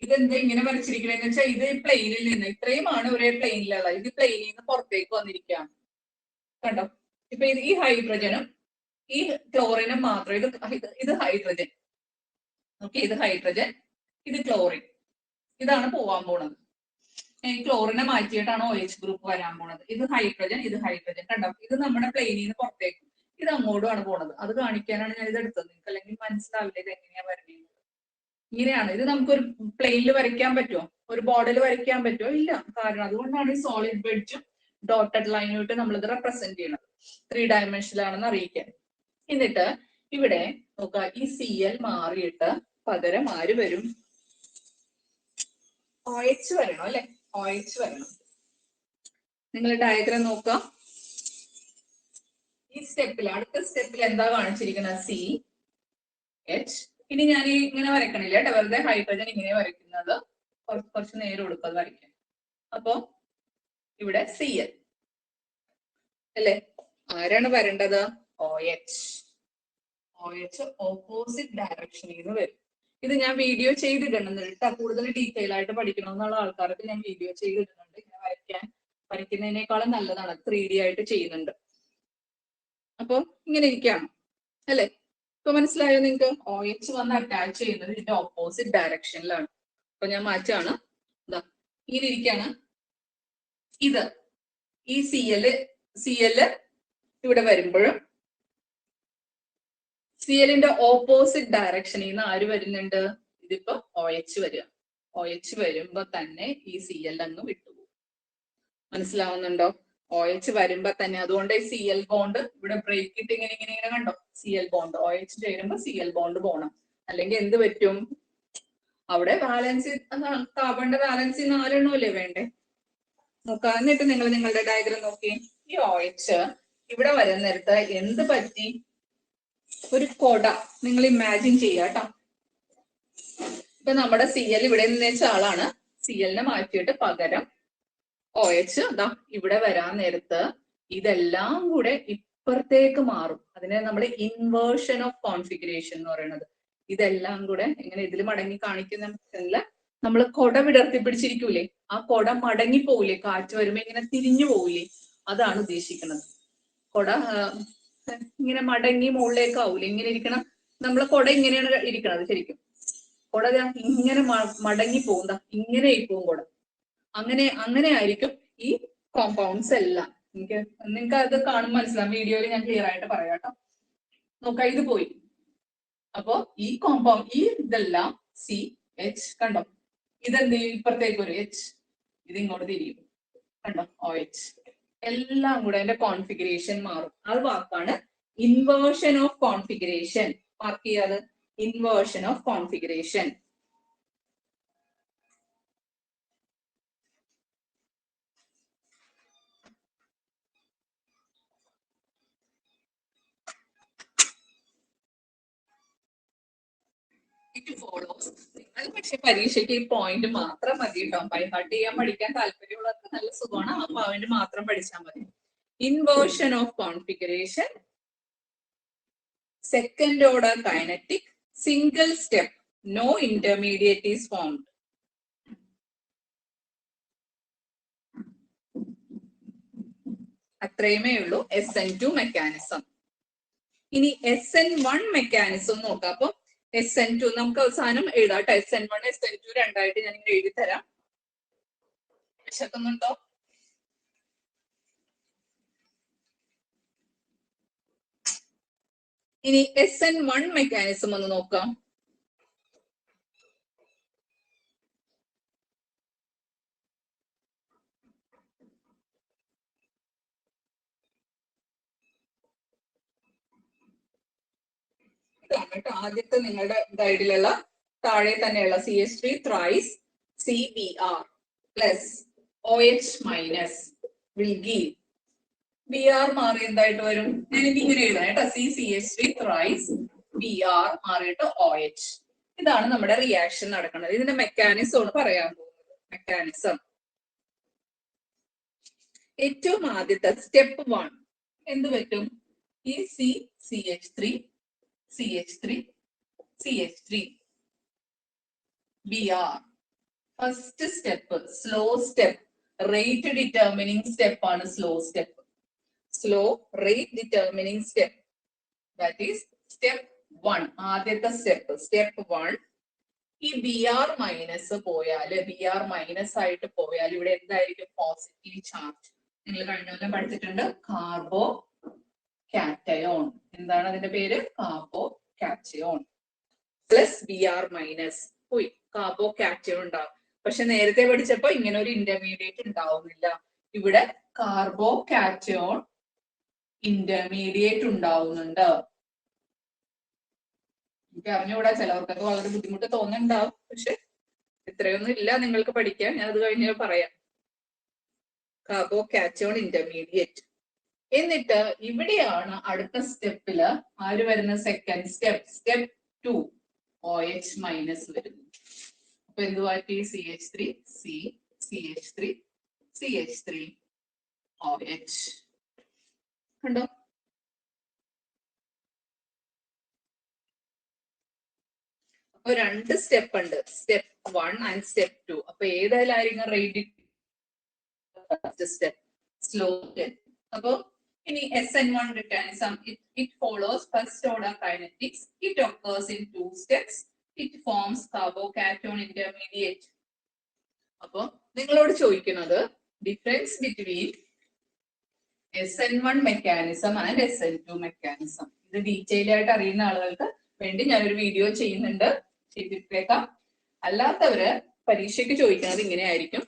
ഇതെന്താ ഇങ്ങനെ വരച്ചിരിക്കണെന്ന് വെച്ചാൽ ഇത് പ്ലെയിനിൽ നിന്ന് ഇത്രയുമാണ് ഒരേ പ്ലെയിനിലുള്ള. ഇത് പ്ലെയിനിൽ നിന്ന് പുറത്തേക്ക് വന്നിരിക്കുകയാണ്. കണ്ടോ? ഇപ്പൊ ഈ ഹൈഡ്രജനും ഈ ക്ലോറിനും മാത്രം, ഇത് ഹൈഡ്രജൻ. ഓക്കെ, ഇത് ഹൈഡ്രജൻ, ഇത് ക്ലോറിൻ. ഇതാണ് പോവാൻ പോണത്. ഈ ക്ലോറിനെ മാറ്റിയിട്ടാണ് OH ഗ്രൂപ്പ് വരാൻ പോണത്. ഇത് ഹൈഡ്രജൻ, ഇത് ഹൈഡ്രജൻ. കണ്ടോ? ഇത് നമ്മുടെ പ്ലെയിനിൽ നിന്ന് പുറത്തേക്കും ഇത് അങ്ങോട്ടുമാണ് പോണത്. അത് കാണിക്കാനാണ് ഞാൻ ഇത് എടുത്തത്. നിങ്ങൾക്ക് അല്ലെങ്കിൽ മനസ്സിലാവില്ല ഇത് എങ്ങനെയാ വരുന്നത്. ഇങ്ങനെയാണ്. ഇത് നമുക്കൊരു പ്ലെയിനിൽ വരയ്ക്കാൻ പറ്റുമോ? ഒരു ബോർഡിൽ വരയ്ക്കാൻ പറ്റുമോ? ഇല്ല. കാരണം അതുകൊണ്ടാണ് ഈ സോളിഡ് വെഡ്ജും ഡോട്ടഡ് ലൈനായിട്ട് നമ്മളിത് റെപ്രസെന്റ് ചെയ്യണത്. 3 ഡയമെൻഷനിലാണെന്ന് അറിയിക്കാൻ. എന്നിട്ട് ഇവിടെ നോക്കുക, ഈ Cl മാറിയിട്ട് പകരം ആര് വരും? OH വരണം അല്ലെ? OH വരണം. നിങ്ങൾ ഡയഗ്രാം നോക്കുക. ഈ സ്റ്റെപ്പിൽ, അടുത്ത സ്റ്റെപ്പിൽ എന്താ കാണിച്ചിരിക്കുന്നത്? CH. ഇനി ഞാൻ ഇങ്ങനെ വരയ്ക്കണില്ല കേട്ടോ, വെറുതെ ഹൈഡ്രജൻ ഇങ്ങനെ വരയ്ക്കുന്നത്. കുറച്ച് നേരം കൊടുക്കുക വരയ്ക്കാൻ. അപ്പോ ഇവിടെ Cl. അല്ലെ? ആരാണ് വരേണ്ടത്? OH. OH ഓപ്പോസിറ്റ് ഡയറക്ഷനിൽ നിന്ന് വരും. ഇത് ഞാൻ വീഡിയോ ചെയ്തിടുന്നുണ്ട് കേട്ടോ. കൂടുതൽ ഡീറ്റെയിൽ ആയിട്ട് പഠിക്കണമെന്നുള്ള ആൾക്കാർക്ക് ഞാൻ വീഡിയോ ചെയ്തിടുന്നുണ്ട്. ഇങ്ങനെ വരയ്ക്കുന്നതിനേക്കാളും നല്ലതാണ് 3D ആയിട്ട് ചെയ്യുന്നുണ്ട്. അപ്പൊ ഇങ്ങനെ ഇരിക്കുകയാണ് അല്ലെ? ഇപ്പൊ മനസ്സിലായോ നിങ്ങൾക്ക്? OH വന്ന് അറ്റാച്ച് ചെയ്യുന്നത് ഇതിന്റെ ഓപ്പോസിറ്റ് ഡയറക്ഷനിലാണ്. അപ്പൊ ഞാൻ മാറ്റാണ്. ഇതാ ഇങ്ങനെ ഇരിക്കുകയാണ്. ഇത് ഈ CL ഇവിടെ വരുമ്പോഴും CLന്റെ ഓപ്പോസിറ്റ് ഡയറക്ഷനിൽ നിന്ന് ആര് വരുന്നുണ്ട്? ഇതിപ്പോ OH വരിക. OH വരുമ്പോ തന്നെ ഈ CL അങ്ങ് വിട്ടുപോകും. മനസ്സിലാവുന്നുണ്ടോ? OH വരുമ്പോ തന്നെ, അതുകൊണ്ട് CL ബോണ്ട് ഇവിടെ ബ്രേക്ക് ഇട്ട് ഇങ്ങനെ കണ്ടോ? CL bond OH ചേരുമ്പോ CL bond പോണം. അല്ലെങ്കിൽ എന്ത് പറ്റും? അവിടെ ബാലൻസ് കാർബണിന്റെ ബാലൻസ് 4 എണ്ണമല്ലേ വേണ്ടേ? നോക്കാം. എന്നിട്ട് നിങ്ങൾ നിങ്ങളുടെ ഡയഗ്രം നോക്കി. ഈ OH ഇവിടെ വരുന്നിടത്ത് എന്ത് പറ്റി? ഒരു കൊട നിങ്ങൾ ഇമാജിൻ ചെയ്യാട്ടോ. ഇപ്പൊ നമ്മുടെ CL ഇവിടെ നിന്ന് വെച്ച ആളാണ്. CLനെ മാറ്റിയിട്ട് പകരം OH അതാ ഇവിടെ വരാൻ നേരത്ത് ഇതെല്ലാം കൂടെ ഇപ്പുറത്തേക്ക് മാറും. അതിനെ നമ്മൾ ഇൻവേർഷൻ ഓഫ് കോൺഫിഗറേഷൻ എന്ന് പറയുന്നത്. ഇതെല്ലാം കൂടെ ഇങ്ങനെ ഇതിൽ മടങ്ങി കാണിക്കുന്ന നമ്മൾ കൊട വിടർത്തി പിടിച്ചിരിക്കൂലേ? ആ കൊട മടങ്ങി പോവില്ലേ? കാറ്റ് വരുമ്പോ ഇങ്ങനെ തിരിഞ്ഞു പോവില്ലേ? അതാണ് ഉദ്ദേശിക്കുന്നത്. കൊട ഇങ്ങനെ മടങ്ങി മുകളിലേക്ക് ആവൂലേ? ഇങ്ങനെ ഇരിക്കണം. നമ്മളെ കൊട ഇങ്ങനെയാണ് ഇരിക്കണത് ശരിക്കും. കൊട ഇങ്ങനെ മടങ്ങി പോകുന്ന ഇങ്ങനെ പോകും കൊട. അങ്ങനെ ആയിരിക്കും ഈ കോമ്പൗണ്ട്സ് എല്ലാം. നിങ്ങൾക്ക് അത് കാണുമ്പോൾ മനസ്സിലാവും. വീഡിയോയിൽ ഞാൻ ക്ലിയർ ആയിട്ട് പറയാം കേട്ടോ. നോക്കാം, ഇത് പോയി. അപ്പോ ഈ കോമ്പൗണ്ട് ഇതെല്ലാം CH കണ്ടോ? ഇതെന്ത് ചെയ്യും? ഇപ്പുറത്തേക്ക് ഒരു H, ഇത് ഇങ്ങോട്ട് തിരിയും കണ്ടോ? OH എല്ലാം കൂടെ അതിന്റെ കോൺഫിഗറേഷൻ മാറും. അത് വാക്കാണ് ഇൻവേർഷൻ ഓഫ് കോൺഫിഗറേഷൻ. മാർക്ക് ചെയ്യാതെ ഇൻവേർഷൻ ഓഫ് കോൺഫിഗറേഷൻ. അത് പക്ഷെ പരീക്ഷയ്ക്ക് ഈ പോയിന്റ് മാത്രം മതി കേട്ടോ. ബൈ ഹാർട്ട് ചെയ്യാൻ പഠിക്കാൻ താല്പര്യമുള്ളവർക്ക് നല്ല സുഖമാണ്. ആ പോയിന്റ് മാത്രം പഠിച്ചാൽ മതി. Inversion of configuration, second order kinetic, single step, no intermediate is formed. അത്രയുമേ ഉള്ളൂ SN2 മെക്കാനിസം. ഇനി SN1 മെക്കാനിസം നോക്കാം. അപ്പൊ SN2 നമുക്ക് അവസാനം എഴുതാട്ടോ. SN1 SN2 രണ്ടായിട്ട് ഞാൻ ഇങ്ങനെ എഴുതി തരാം. വിശക്കുന്നുണ്ടോ? ഇനി SN1 മെക്കാനിസം ഒന്ന് നോക്കാം. ഇതാണ് കേട്ടോ ആദ്യത്തെ നിങ്ങളുടെ ഗൈഡിലുള്ള താഴെ തന്നെയുള്ള CH3 thrice CBr plus OH minus will give. Br മാറി എന്തായിട്ട് വരും? ഞാൻ ഇങ്ങനെ എഴുതാം കേട്ടോ. CH3 thrice Br മാറിയിട്ട് OH. ഇതാണ് നമ്മുടെ റിയാക്ഷൻ നടക്കുന്നത്. ഇതിന്റെ മെക്കാനിസം ആണ് പറയാൻ പോകുന്നത്. മെക്കാനിസം ഏറ്റവും ആദ്യത്തെ സ്റ്റെപ്പ് 1 എന്ത് പറ്റും? ഈ CH3 CH3 Br first step slow step, rate determining step ആണ് slow step. Slow rate determining step, that is step 1. ആദ്യത്തെ സ്റ്റെപ്പ് 1. ഈ Br മൈനസ് പോയാൽ, Br മൈനസ് ആയിട്ട് പോയാൽ ഇവിടെ എന്തായിരിക്കും? Positive charge. നിങ്ങൾ കഴിഞ്ഞ കൊല്ലം പഠിച്ചിട്ടുണ്ട് കാർബോ കാറ്റയോൺ. എന്താണ് അതിന്റെ പേര്? Carbo cation. Plus Br minus പോയി, കാർബോ കാറ്റയോൺ ഉണ്ടാവും. പക്ഷെ നേരത്തെ പഠിച്ചപ്പോ ഇങ്ങനെ ഒരു ഇന്റർമീഡിയറ്റ് ഉണ്ടാവുന്നില്ല. ഇവിടെ കാർബോ കാറ്റയോൺ ഇന്റർമീഡിയറ്റ് ഉണ്ടാവുന്നുണ്ട്. എനിക്ക് അറിഞ്ഞുകൂടാ, ചിലവർക്കൊക്കെ വളരെ ബുദ്ധിമുട്ട് തോന്നുന്നുണ്ടാവും. പക്ഷെ ഇത്രയൊന്നും ഇല്ല നിങ്ങൾക്ക് പഠിക്കാൻ. ഞാൻ അത് കഴിഞ്ഞ് പറയാം. Carbo cation intermediate. എന്നിട്ട് ഇവിടെയാണ് അടുത്ത സ്റ്റെപ്പില് ആര് വരുന്ന? സെക്കൻഡ് സ്റ്റെപ്പ് 2 OH മൈനസ് വരുന്നു. അപ്പൊ എന്തുവാറ്റി? CH3 CH3 OH. കണ്ടോ? അപ്പൊ രണ്ട് സ്റ്റെപ്പ് ഉണ്ട്, സ്റ്റെപ്പ് 1 ആൻഡ് സ്റ്റെപ്പ് 2. അപ്പൊ ഏതായാലും റേറ്റ് സ്റ്റെപ്പ് സ്ലോ. അപ്പൊ ഇനി SN1 mechanism, it follows first order kinetics. It occurs in 2 steps. It forms carbocation intermediate. അപ്പൊ നിങ്ങളോട് ചോദിക്കുന്നത് difference between SN1 mechanism and SN2 mechanism. ഇത് ഡീറ്റെയിൽ ആയിട്ട് അറിയുന്ന ആളുകൾക്ക് വേണ്ടി ഞാനൊരു വീഡിയോ ചെയ്യുന്നുണ്ട്, ചെയ്തിട്ടേക്കാം. അല്ലാത്തവര് പരീക്ഷയ്ക്ക് ചോദിക്കുന്നത് ഇങ്ങനെയായിരിക്കും: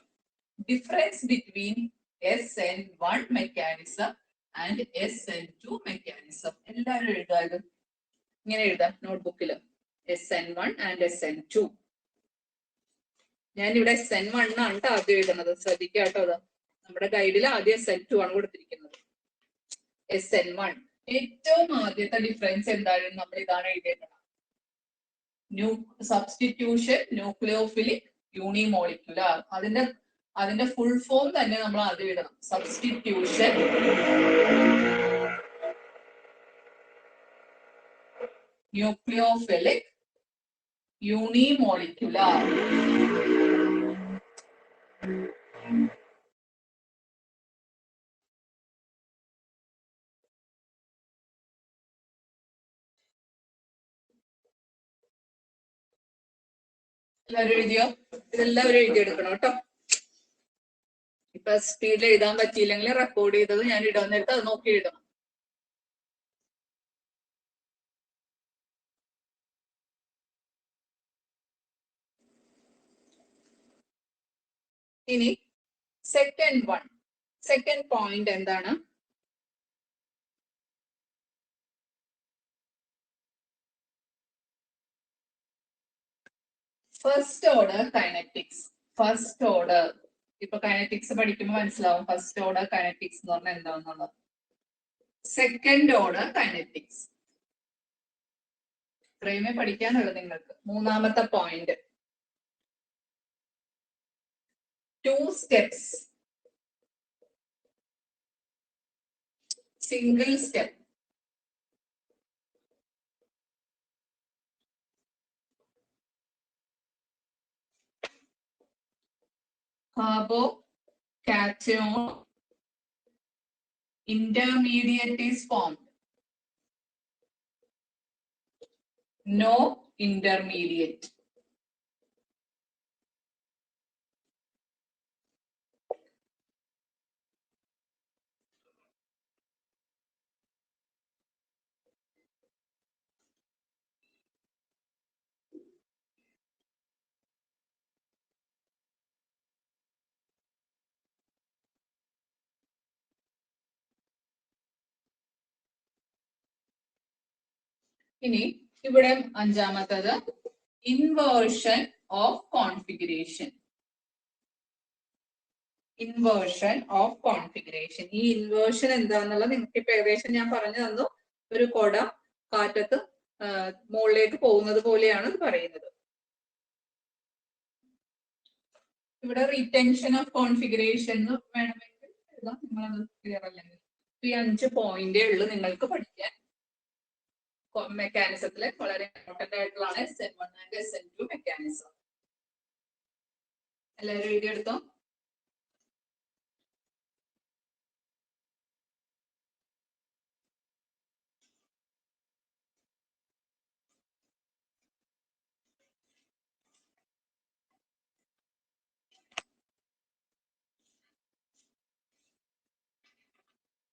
difference between SN1 mechanism and SN2 mechanism. എല്ലാവരും എഴുതാതെ ഇങ്ങനെ എഴുതാം നോട്ട്ബുക്കിൽ, SN1 ആൻഡ് SN2. ഞാനിവിടെ SN1 ആണ് ആദ്യം എഴുതുന്നത്, ശ്രദ്ധിക്കാട്ടോ. അത് നമ്മുടെ ഗൈഡിൽ ആദ്യം SN2 ആണ് കൊടുത്തിരിക്കുന്നത്. SN1 ഏറ്റവും ആദ്യത്തെ ഡിഫറൻസ് എന്തായാലും നമ്മൾ ഇതാണ് എഴുതിയേക്കുന്നത്: സബ്സ്റ്റിറ്റ്യൂഷൻ ന്യൂക്ലിയോഫിലിക് യൂണിമോളിക്കുലർ. അതിന്റെ ഫുൾ ഫോം തന്നെ നമ്മൾ ആദ്യം എഴുതണം. Substitution nucleophilic unimolecular. എല്ലാവരും എഴുതിയോ? ഇതെല്ലാവരും എഴുതിയെടുക്കണം കേട്ടോ. ഇപ്പൊ സ്പീഡിൽ എഴുതാൻ പറ്റിയില്ലെങ്കിൽ റെക്കോർഡ് ചെയ്തത് ഞാൻ ഇടാൻ നേരത്തെ അത് നോക്കി എഴുതണം. ഇനി സെക്കൻഡ് പോയിന്റ് എന്താണ്? First order kinetics. First order ഇപ്പൊ കൈനറ്റിക്സ് പഠിക്കുമ്പോൾ മനസ്സിലാവും ഫസ്റ്റ് ഓർഡർ കൈനറ്റിക്സ് എന്ന് പറഞ്ഞാൽ എന്താണെന്നുള്ളത്. സെക്കൻഡ് ഓർഡർ കൈനറ്റിക്സ് ഇത്രയുമേ പഠിക്കാനുള്ളൂ നിങ്ങൾക്ക്. മൂന്നാമത്തെ point, 2 steps, single step. Carbocation intermediate is formed. No intermediate. ഇനി ഇവിടെ അഞ്ചാമത്തത് inversion of configuration. Inversion of configuration. ഈ ഇൻവേർഷൻ എന്താണെന്നുള്ളത് നിങ്ങൾക്ക് ഇപ്പൊ ഏകദേശം ഞാൻ പറഞ്ഞു തന്നു. ഒരു കൊട കാറ്റത്ത് മുകളിലേക്ക് പോകുന്നത് പോലെയാണ് പറയുന്നത്. ഇവിടെ റിറ്റൻഷൻ ഓഫ് കോൺഫിഗറേഷൻ വേണമെങ്കിൽ എഴുതാം, നിങ്ങളത് ക്ലിയർ അല്ലെങ്കിൽ. ഈ 5 പോയിന്റേ ഉള്ളൂ നിങ്ങൾക്ക് പഠിക്കാൻ. മെക്കാനിസത്തില് വളരെ ഇമ്പോർട്ടന്റ് ആയിട്ടുള്ളതാണ് SN1 ആൻഡ് SN2 മെക്കാനിസം. എല്ലാവരും എഴുതിയെടുത്തോ?